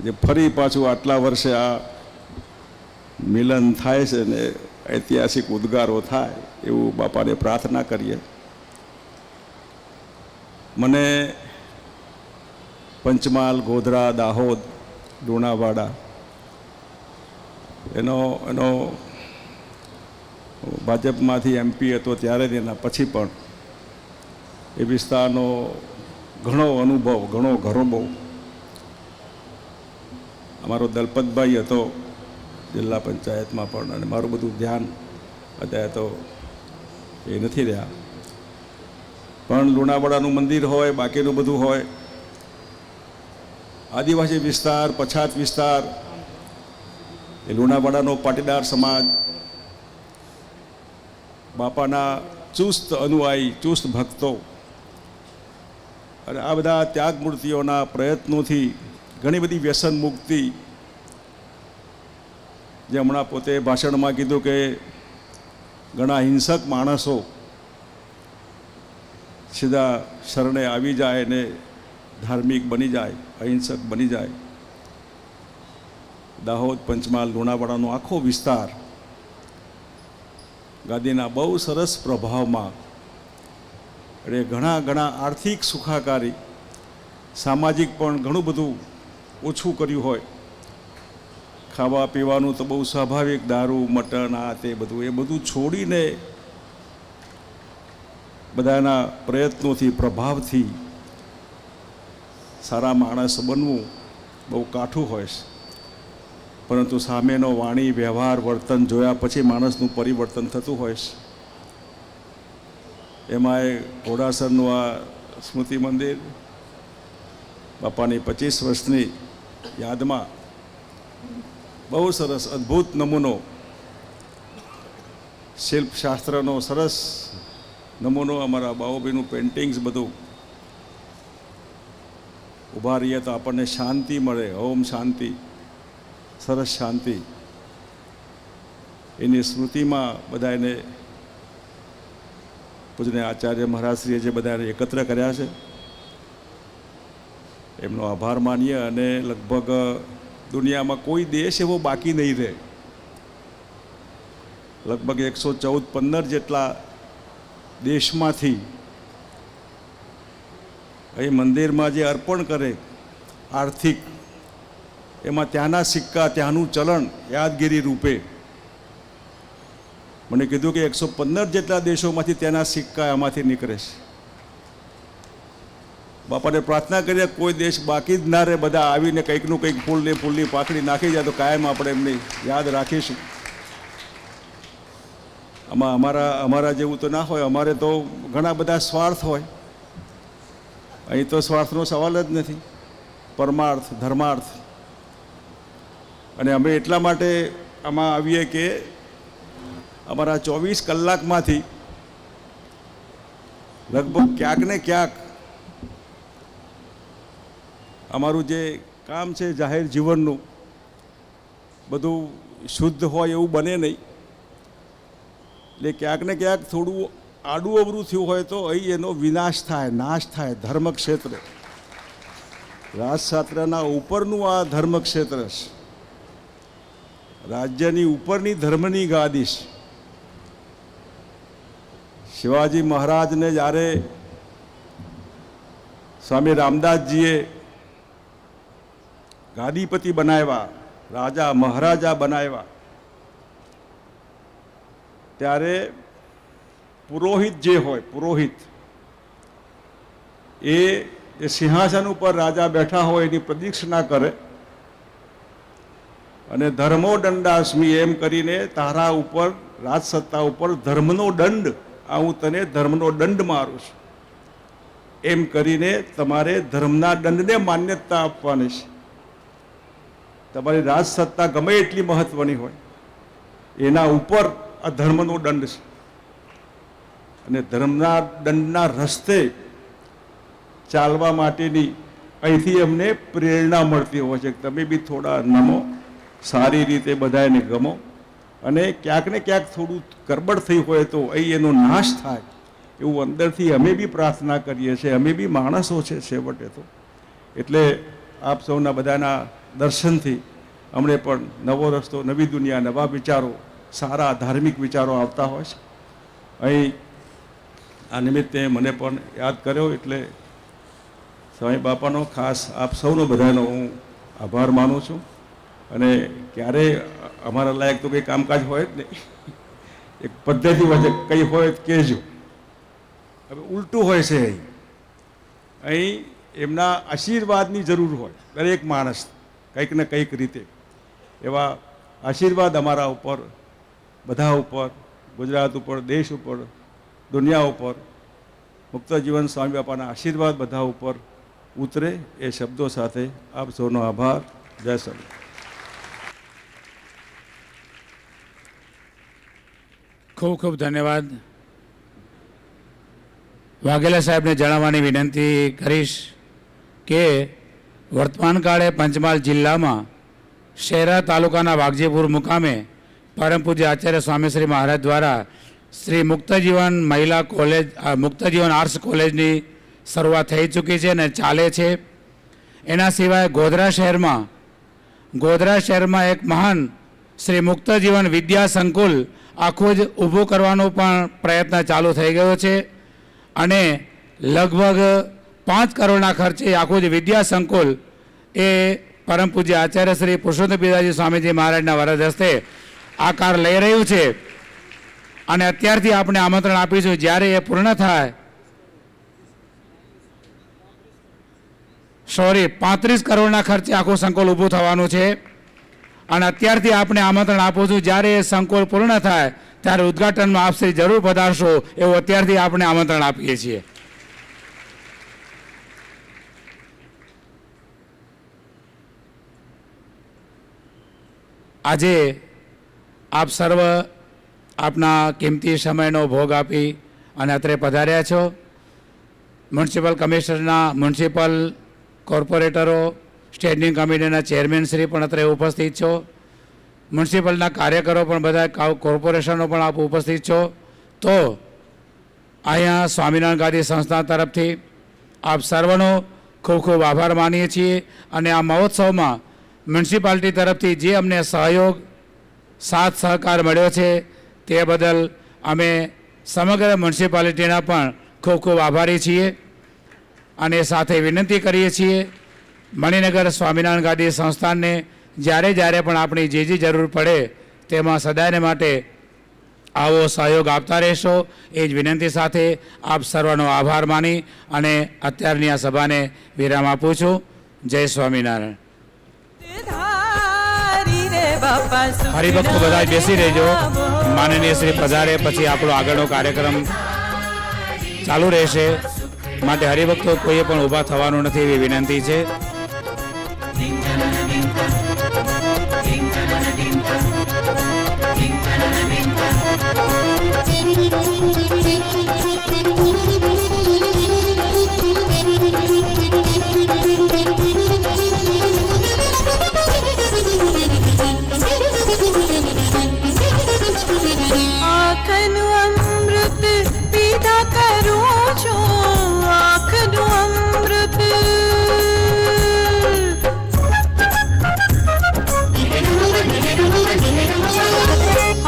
જે ફરી પાછું આટલા વર્ષે આ મિલન થાય છે ને ઐતિહાસિક ઉદ્ગારો થાય એવું બાપાને પ્રાર્થના કરીએ. મને પંચમહાલ, ગોધરા, દાહોદ, લુણાવાડા એનો ભાજપમાંથી MP હતો ત્યારે જ, એના પછી પણ એ વિસ્તારનો ઘણો અનુભવ, ઘણો બહુ. અમારો દલપતભાઈ હતો જિલ્લા પંચાયતમાં પણ, અને મારું બધું ધ્યાન અત્યારે તો એ નથી રહ્યા. પણ લુણાવાડાનું મંદિર હોય, બાકીનું બધું હોય, આદિવાસી વિસ્તાર, પછાત વિસ્તાર, એ લુણાવાડાનો પાટીદાર સમાજ, બાપાના ચુસ્ત અનુયાયી, ચુસ્ત ભક્તો અને આ બધા ત્યાગ મૂર્તિઓના પ્રયત્નોથી ઘણી બધી વ્યસન મુક્તિ, જે હમણાં પોતે ભાષણમાં કીધું કે ઘણા હિંસક માણસો સીધા શરણે આવી જાય ને ધાર્મિક બની જાય, અહિંસક બની જાય. દાહોદ, પંચમહાલ, લુણાવાડાનો આખો વિસ્તાર ગાદીના બહુ સરસ પ્રભાવમાં એટલે ઘણા ઘણા આર્થિક સુખાકારી, સામાજિક પણ ઘણું બધું ઓછું કર્યું હોય. ખાવા પીવાનું તો બહુ સ્વાભાવિક, દારૂ, મટન, આ તે બધું, એ બધું છોડીને બધાના પ્રયત્નોથી, પ્રભાવથી સારા માણસ બનવું બહુ કાઠું હોય છે. પરંતુ સામેનો વાણી, વ્યવહાર, વર્તન જોયા પછી માણસનું પરિવર્તન થતું હોય છે. એમાંય ઘોડાસરનું આ સ્મૃતિ મંદિર બાપાની 25 વર્ષની યાદમાં બહુ સરસ અદ્ભુત નમૂનો, શિલ્પશાસ્ત્રનો સરસ નમૂનો, અમારા બાઉભાઈનું પેઇન્ટિંગ્સ બધું. ઊભા રહીએ તો આપણને શાંતિ મળે. ઓમ શાંતિ, સરસ શાંતિ. એની સ્મૃતિમાં બધાને પૂજ્ય આચાર્ય મહારાજશ્રીએ જે બધાને એકત્ર કર્યા છે એમનો આભાર માનીએ. અને લગભગ દુનિયામાં કોઈ દેશ એવો બાકી નહીં રહે. લગભગ 114-15 જેટલા દેશમાંથી અહીં મંદિરમાં જે અર્પણ કરે આર્થિક, એમાં ત્યાંના સિક્કા, ત્યાંનું ચલણ યાદગીરી રૂપે મને કીધું કે 115 જેટલા દેશોમાંથી ત્યાંના સિક્કા એમાંથી નીકળે છે. બાપાને પ્રાર્થના કરીએ કોઈ દેશ બાકી જ ના રહે, બધા આવીને કંઈકનું કંઈક ફૂલની પાકડી નાખી જાય તો કાયમ આપણે એમની યાદ રાખીશું. આમાં અમારા જેવું તો ના હોય. અમારે તો ઘણા બધા સ્વાર્થ હોય. અહીં તો સ્વાર્થનો સવાલ જ નથી. પરમાર્થ, ધર્માર્થ. અને અમે એટલા માટે આમાં આવીએ કે અમારા 24 કલાકમાંથી લગભગ ક્યાંક ને ક્યાંક અમારું જે કામ છે જાહેર જીવનનું બધું શુદ્ધ હોય એવું બને નહીં. એટલે ક્યાંક ને ક્યાંક થોડું આડું અવરું થયું હોય તો અહીં એનો વિનાશ થાય, નાશ થાય. ધર્મક્ષેત્ર, રાજશાસ્ત્રના ઉપરનું આ ધર્મક્ષેત્ર છે. રાજ્યની ઉપરની ધર્મની ગાદી છે. શિવાજી મહારાજને જ્યારે સ્વામી રામદાસજીએ ગાદીપતિ બનાવ્યા, રાજા મહારાજા બનાવ્યા, ત્યારે પુરોહિત જે હોય, પુરોહિત એ સિંહાસન ઉપર રાજા બેઠા હોય એની પ્રદક્ષિણા કરે અને ધર્મો દંડાસ્મી એમ કરીને તારા ઉપર, રાજસત્તા ઉપર ધર્મનો દંડ, આ હું તને ધર્મનો દંડ મારું છું એમ કરીને તમારે ધર્મના દંડને માન્યતા આપવાની છે. તમારી રાજસત્તા ગમે એટલી મહત્વની હોય, એના ઉપર આ ધર્મનો દંડ છે. અને ધર્મના દંડના રસ્તે ચાલવા માટેની અહીંથી અમને પ્રેરણા મળતી હોય છે કે તમે બી થોડા નમો, સારી રીતે બધાને ગમો. અને ક્યાંક ને ક્યાંક થોડું ગરબડ થઈ હોય તો અહીં એનો નાશ થાય એવું અંદરથી અમે બી પ્રાર્થના કરીએ છીએ. અમે બી માણસો છે છેવટે તો. એટલે આપ સૌના બધાના દર્શનથી અમને પણ નવો રસ્તો, નવી દુનિયા, નવા વિચારો, સારા ધાર્મિક વિચારો આવતા હોય છે. અહીં આ નિમિત્તે મને પણ યાદ કર્યો એટલે સ્વામી બાપાનો ખાસ આપ સૌનો બધાનો હું આભાર માનું છું. અને ક્યારેય અમારા લાયક તો કંઈ કામકાજ હોય જ નહીં. એક પદ્ધતિ વચ્ચે કંઈ હોય તો કહેજો. હવે ઉલટું હોય છે. અહીં એમના આશીર્વાદની જરૂર હોય દરેક માણસ, કંઈક ને કંઈક રીતે. એવા આશીર્વાદ અમારા ઉપર, બધા ઉપર, ગુજરાત ઉપર, દેશ ઉપર, દુનિયા ઉપર, મુક્ત જીવન સ્વામી બાપાના આશીર્વાદ બધા ઉપર ઉતરે એ શબ્દો સાથે આપ સૌનો આભાર. જય સ્વામી. ખૂબ ખૂબ ધન્યવાદ. વાઘેલા સાહેબને જણાવવાની વિનંતી કરીશ કે વર્તમાન કાળે પંચમહાલ જિલ્લામાં શહેરા તાલુકાના વાઘજીપુર મુકામે પરમ પૂજ્ય આચાર્ય સ્વામીશ્રી મહારાજ દ્વારા શ્રી મુક્તજીવન મહિલા કોલેજ મુક્તજીવન આર્ટ્સ કોલેજની શરૂઆત થઈ ચૂકી છે અને ચાલે છે. એના સિવાય ગોધરા શહેરમાં એક મહાન શ્રી મુક્તજીવન વિદ્યા સંકુલ આખું જ ઊભું કરવાનો પણ પ્રયત્ન ચાલુ થઈ ગયો છે અને લગભગ 5 કરોડના ખર્ચે આખું જ વિદ્યા સંકુલ એ પરમ પૂજ્ય આચાર્ય શ્રી પુરુષોત્તમ પિતાજી સ્વામીજી મહારાજના વરદ હસ્તે આકાર લઈ રહ્યું છે. અને અત્યારથી આપણે આમંત્રણ આપીશું, જ્યારે એ પૂર્ણ થાય 35 કરોડના ખર્ચે આખું સંકુલ ઊભું થવાનું છે. અને અત્યારથી આપણે આમંત્રણ આપું છું, જ્યારે એ સંકુલ પૂર્ણ થાય ત્યારે ઉદ્ઘાટનમાં આપ શ્રી જરૂર પધારશો એવું અત્યારથી આપણે આમંત્રણ આપીએ છીએ. આજે આપ સર્વ આપના કિંમતી સમયનો ભોગ આપી અને અત્રે પધાર્યા છો. મ્યુનિસિપલ કમિશનરના મ્યુનિસિપલ કોર્પોરેટરો, સ્ટેન્ડિંગ કમિટીના ચેરમેનશ્રી પણ અત્રે ઉપસ્થિત છો. મ્યુનિસિપલના કાર્યકરો પણ બધા, કોર્પોરેશનો પણ આપ ઉપસ્થિત છો. તો અહીંયા સ્વામિનારાયણ ગાદી સંસ્થા તરફથી આપ સર્વનો ખૂબ ખૂબ આભાર માનીએ છીએ. અને આ મહોત્સવમાં મ્યુનિસિપાલિટી તરફથી જે અમને સહયોગ, સાથ સહકાર મળ્યો છે તે બદલ અમે સમગ્ર મ્યુનિસિપાલિટીના પણ ખૂબ ખૂબ આભારી છીએ. અને સાથે વિનંતી કરીએ છીએ મણિનગર સ્વામિનારાયણ ગાદી સંસ્થાનને જ્યારે પણ આપણી જે જરૂર પડે તેમાં સદાયને માટે આવો સહયોગ આપતા રહેશો એ જ વિનંતી સાથે આપ સર્વનો આભાર માની અને અત્યારની આ સભાને વિરામ આપું છું. જય સ્વામિનારાયણ. હરિભક્તો બધા બેસી રહેજો. માનનીય શ્રી પધારે પછી આપણો આગળનો કાર્યક્રમ ચાલુ રહેશે, માટે હરિભક્તો કોઈએ પણ ઊભા થવાનું નથી એવી વિનંતી છે. આંખનું અમૃત પીધા કરું છું, આંખનું અમૃત.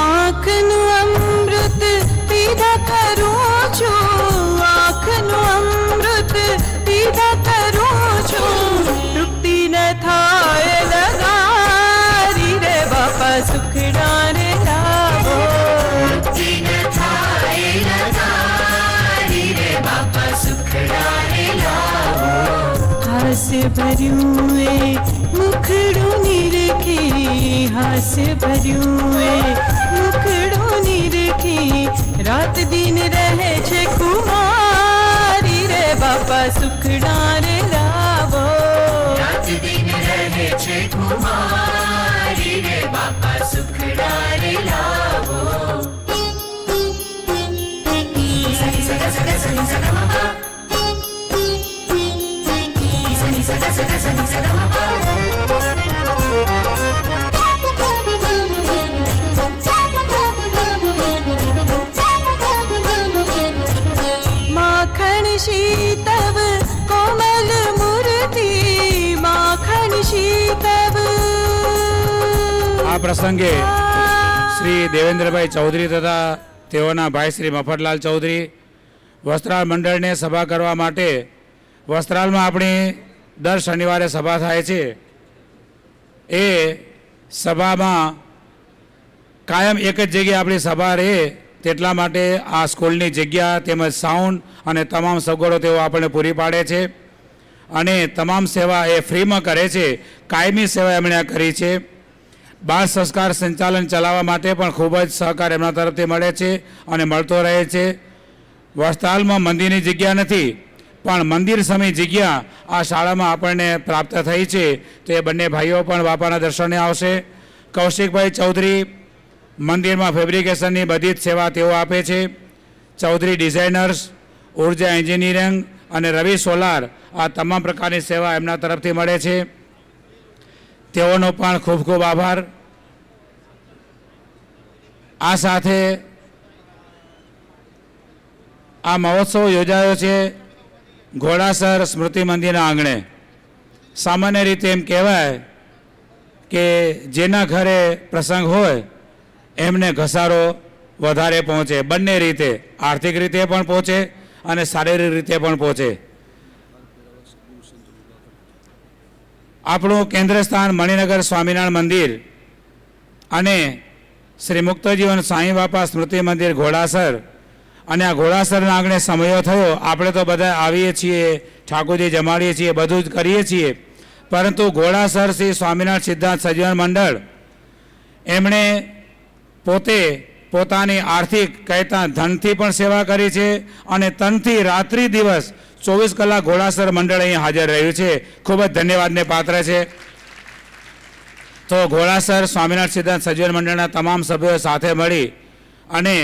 આંખનું અમૃત પીધા કરું છું, આંખનું અમૃત પીધા કરું છું. તૃપ્તિ ન થાય લગારી રે બાપા સુખડા રે લાવો. હાસ્ય ભર્યું એ મુખડું નિરખી, હાસ્ય ભર્યું એ મુખડું નિરખી. રાત દિન રહે છે કુમારી રે બાપા સુખડા રે લાવો. રાત દિન રહે છે કુમારી રે બાપા સુખડા રે લાવો. માખણ શીતવ કોમલ મૂર્તિ, માખણ શીતવ. આ પ્રસંગે શ્રી દેવેન્દ્રભાઈ ચૌધરી તથા તેઓના ભાઈ શ્રી મફતલાલ ચૌધરી વસ્ત્રાલ મંડળને સભા કરવા માટે વસ્ત્રાલમાં આપણી દર શનિવારે સભા થાય છે. એ સભામાં કાયમ એક જ જગ્યાએ આપણી સભા રહે તેટલા માટે આ સ્કૂલની જગ્યા તેમજ સાઉન્ડ અને તમામ સગવડો તેઓ આપણને પૂરી પાડે છે. અને તમામ સેવા એ ફ્રીમાં કરે છે. કાયમી સેવા એમણે આ કરી છે. બાળ સંસ્કાર સંચાલન ચલાવવા માટે પણ ખૂબ જ સહકાર એમના તરફથી મળે છે અને મળતો રહે છે. વસ્ત્રાલમાં મંદિરની જગ્યા નથી, પણ મંદિર સમી જગ્યા આ શાળામાં આપણને પ્રાપ્ત થઈ છે. તો એ બંને ભાઈઓ પણ બાપાના દર્શને આવશે. કૌશિકભાઈ ચૌધરી મંદિરમાં ફેબ્રિકેશનની બધી જ સેવા તેઓ આપે છે. ચૌધરી ડિઝાઇનર્સ, ઉર્જા એન્જિનિયરિંગ અને રવિ સોલાર, આ તમામ પ્રકારની સેવા એમના તરફથી મળે છે. તેઓનો પણ ખૂબ ખૂબ આભાર. આ સાથે આ મહોત્સવ યોજાયો છે ઘોડાસર સ્મૃતિ મંદિરના આંગણે. સામાન્ય રીતે એમ કહેવાય કે જેના ઘરે પ્રસંગ હોય એમને ઘસારો વધારે પહોંચે, બંને રીતે, આર્થિક રીતે પણ પહોંચે અને શારીરિક રીતે પણ પહોંચે. આપણું કેન્દ્ર સ્થાન મણિનગર સ્વામિનારાયણ મંદિર અને શ્રી મુક્તજીવન સાંઈ બાપા સ્મૃતિ મંદિર ઘોડાસર, અને આ ઘોડાસરના આંગણે સમયો થયો. આપણે તો બધા આવીએ છીએ, ઠાકોરજી જમાડીએ છીએ, બધું જ કરીએ છીએ, પરંતુ ઘોડાસર શ્રી સ્વામિનારાયણ સિદ્ધાંત સજીવન મંડળ એમણે પોતે પોતાની આર્થિક કહેતા ધનથી પણ સેવા કરી છે અને તનથી રાત્રિ દિવસ 24 કલાક ઘોડાસર મંડળ અહીં હાજર રહ્યું છે. ખૂબ જ ધન્યવાદને પાત્ર છે. તો ઘોડાસર સ્વામિનારાયણ સિદ્ધાંત સજીવન મંડળના તમામ સભ્યો સાથે મળી અને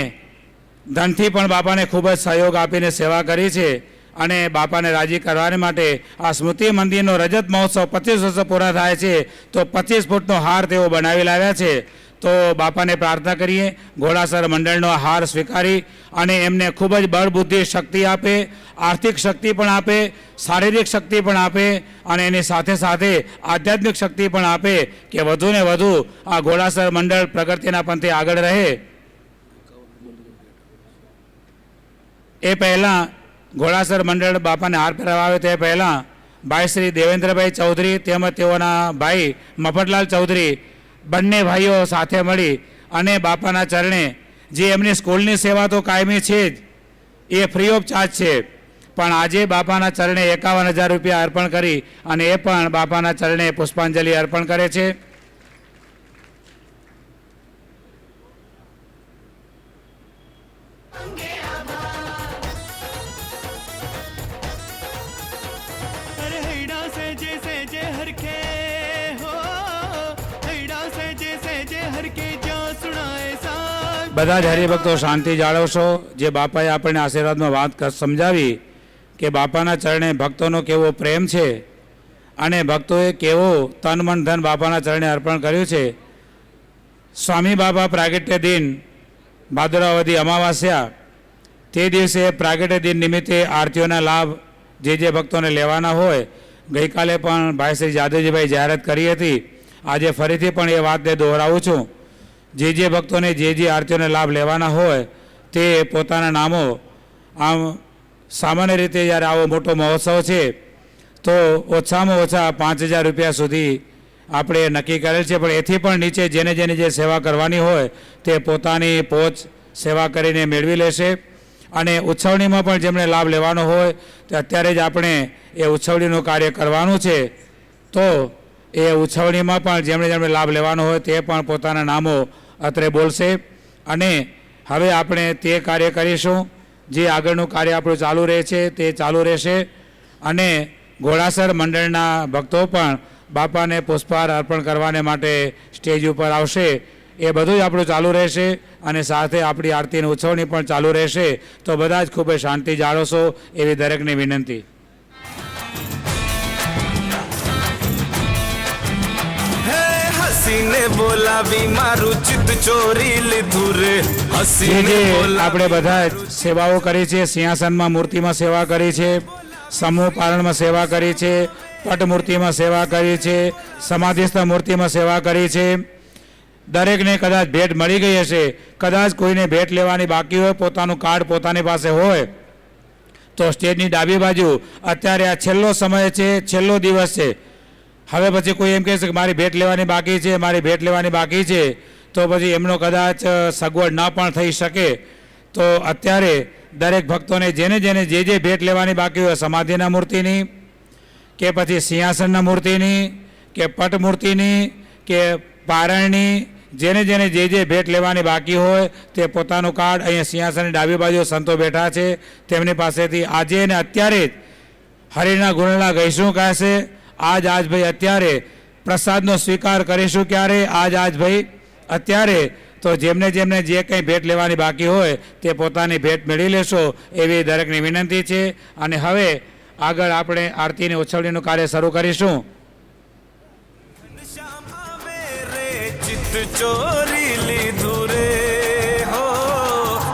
ધનથી પણ બાપાને ખૂબ જ સહયોગ આપીને સેવા કરી છે અને બાપાને રાજી કરવાને માટે આ સ્મૃતિ મંદિરનો રજત મહોત્સવ 25 વર્ષ પૂરા થાય છે તો 25 ફૂટનો હાર તેઓ બનાવી લાવ્યા છે. તો બાપાને પ્રાર્થના કરીએ ઘોડાસર મંડળનો હાર સ્વીકારી અને એમને ખૂબ જ બળ બુદ્ધિ શક્તિ આપે, આર્થિક શક્તિ પણ આપે, શારીરિક શક્તિ પણ આપે અને એની સાથે સાથે આધ્યાત્મિક શક્તિ પણ આપે કે વધુને વધુ આ ઘોડાસર મંડળ પ્રગતિના પંથે આગળ રહે. એ પહેલાં ઘોડાસર મંડળ બાપાને હાર પહેરાવે તે પહેલાં ભાઈ શ્રી દેવેન્દ્રભાઈ ચૌધરી તેમજ તેઓના ભાઈ મફતલાલ ચૌધરી બંને ભાઈઓ સાથે મળી અને બાપાના ચરણે, જે એમની સ્કૂલની સેવા તો કાયમી છે જ, એ ફ્રી ઓફ ચાર્જ છે, પણ આજે બાપાના ચરણે 51,000 રૂપિયા અર્પણ કરી અને એ પણ બાપાના ચરણે પુષ્પાંજલિ અર્પણ કરે છે. બધા જ હરિભક્તો શાંતિ જાળવશો. જે બાપાએ આપણને આશીર્વાદમાં વાત સમજાવી કે બાપાના ચરણે ભક્તોનો કેવો પ્રેમ છે અને ભક્તોએ કેવો તન મન ધન બાપાના ચરણે અર્પણ કર્યું છે. સ્વામી બાપા પ્રાગટ્ય દિન ભાદરવદી અમાવાસ્યા, તે દિવસે પ્રાગટ્ય દિન નિમિત્તે આરતીઓના લાભ જે ભક્તોને લેવાના હોય, ગઈકાલે પણ ભાઈ શ્રી જાદવજીભાઈ જાહેરાત કરી હતી. આજે ફરીથી પણ એ વાતને દોહરાવું છું. જે ભક્તોને જે આરતીઓને લાભ લેવાના હોય તે પોતાના નામો, આમ સામાન્ય રીતે જ્યારે આવો મોટો મહોત્સવ છે તો ઓછામાં ઓછા 5,000 રૂપિયા સુધી આપણે નક્કી કરેલ છે, પણ એથી પણ નીચે જેને જે સેવા કરવાની હોય તે પોતાની પહોંચ સેવા કરીને મેળવી લેશે. અને ઉછવણીમાં પણ જેમણે લાભ લેવાનો હોય તે અત્યારે જ આપણે એ ઉછવણીનું કાર્ય કરવાનું છે. તો એ ઉછવણીમાં પણ જેમણે લાભ લેવાનો હોય તે પણ પોતાના નામો અત્રે બોલશે. અને હવે આપણે તે કાર્ય કરીશું. જે આગળનું કાર્ય આપણું ચાલુ રહે છે તે ચાલુ રહેશે અને ઘોડાસર મંડળના ભક્તો પણ બાપાને પુષ્પહાર અર્પણ કરવાને માટે સ્ટેજ ઉપર આવશે. એ બધું જ આપણું ચાલુ રહેશે અને સાથે આપણી આરતીની ઉછવણી પણ ચાલુ રહેશે. તો બધા જ ખૂબ જ શાંતિ જાળવશો એવી દરેકને વિનંતી. હસીને બોલાવી મારું ચિત્ત ચોરી લીધું રે. હસીને આપણે બધા જ સેવાઓ કરી છે. સિંહાસનમાં મૂર્તિમાં સેવા કરી છે, સમૂહ પારણમાં સેવા કરી છે, પટ મૂર્તિમાં સેવા કરી છે, સમાધિસ્થ મૂર્તિમાં સેવા કરી છે. દરેકને કદાચ ભેટ મળી ગઈ હશે. કદાચ કોઈને ભેટ લેવાની બાકી હોય, પોતાનું કાર્ડ પોતાની પાસે હોય તો સ્ટેજની ડાબી બાજુ અત્યારે આ છેલ્લો સમય છે, છેલ્લો દિવસ છે. હવે પછી કોઈ એમ કહેશે કે મારી ભેટ લેવાની બાકી છે, મારી ભેટ લેવાની બાકી છે, તો પછી એમનો કદાચ સગવડ ન પણ થઈ શકે. તો અત્યારે દરેક ભક્તોને જેને જે ભેટ લેવાની બાકી હોય, સમાધિના મૂર્તિની કે પછી સિંહાસનના મૂર્તિની કે પટ મૂર્તિની કે પારણની, જેને જે ભેટ લેવાની બાકી હોય તે પોતાનું કાર્ડ અહીંયા સિંહાસનની ડાબી બાજુ સંતો બેઠા છે તેમની પાસેથી આજે ને અત્યારે જ હરિના ગુણના ગઈશું કહેશે. આજ ભાઈ અત્યારે પ્રસાદનો સ્વીકાર કરીશું. ક્યારે? આજ ભાઈ અત્યારે તો જેમને જેમને જે કંઈ ભેટ લેવાની બાકી હોય તે પોતાની ભેટ મેળવી લેશો એવી દરેકની વિનંતી છે. અને હવે આગળ આપણે આરતીની ઉછળણીનું કાર્ય શરૂ કરીશું. શ્યામ આવે રે ચિત્ત ચોરી લીધું રે હો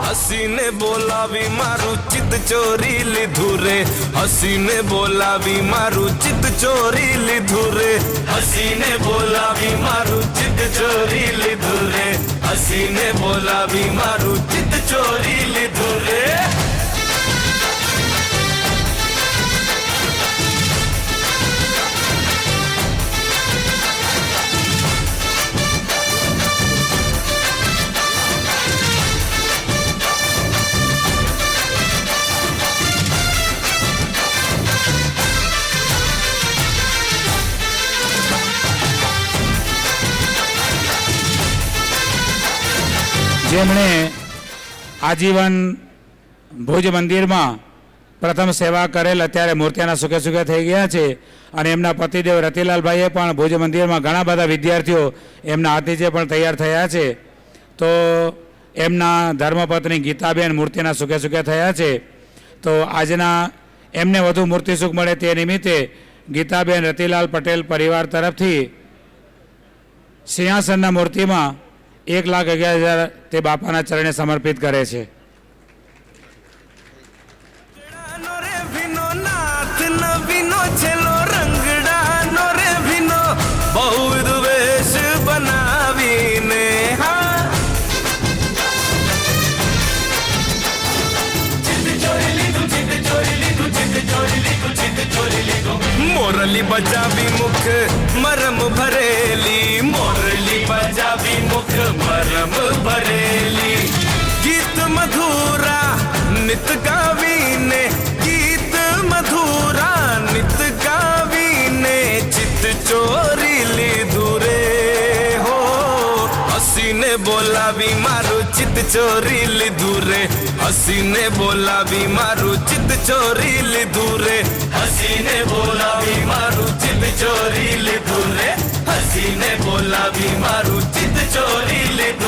હસીને બોલાવી મારું ચિત્ત ચોરી લીધું રે હસીને બોલાવી મારું ચિત્ત ચોરી લીધું રે હસીને બોલાવી મારું ચિત્ત ચોરી લીધું રે હસીને બોલાવી મારું ચિત્ત ચોરી લીધું રે. જેમણે આજીવન ભુજ મંદિરમાં પ્રથમ સેવા કરેલ અત્યારે મૂર્તિના સુખે સુખે થઈ ગયા છે. અને એમના પતિદેવ રતિલાલભાઈએ પણ ભુજ મંદિરમાં ઘણા બધા વિદ્યાર્થીઓ એમના હાથ નીચે પણ તૈયાર થયા છે. તો એમના ધર્મપત્ની ગીતાબેન મૂર્તિના સુખે સુખે થયા છે. તો આજના એમને વધુ મૂર્તિ સુખ મળે તે નિમિત્તે ગીતાબેન રતિલાલ પટેલ પરિવાર તરફથી સિંહાસનના મૂર્તિમાં 1,11,000 તે બાપાના ચરણે સમર્પિત કરે છે. રંગડાનો રે ભીનો નાથ નવીનો છેલ્લો રંગડાનો રે ભીનો બહુવિધ વેશ બનાવીને હા મોરલી બજાવી મુખ મરમ ભરેલી મોરલી બજાવી મુખ મરમ ભરેલી ગીત મધુરા નિત ગાવીને ગીત મધુરા નિત ગાવીને ચિત્ત ચોરી લીધું રે હો હસીને બોલાવી મારું ચિત્ત ચોરી લીધું રે હસીને બોલાવી મારું ચિત્ત ચોરી લીધું રે હસીને બોલાવી મારું ચિત્ત ચોરી લીધું રે હસીને બોલાવી મારું ચિત્ત ચોરી લીધું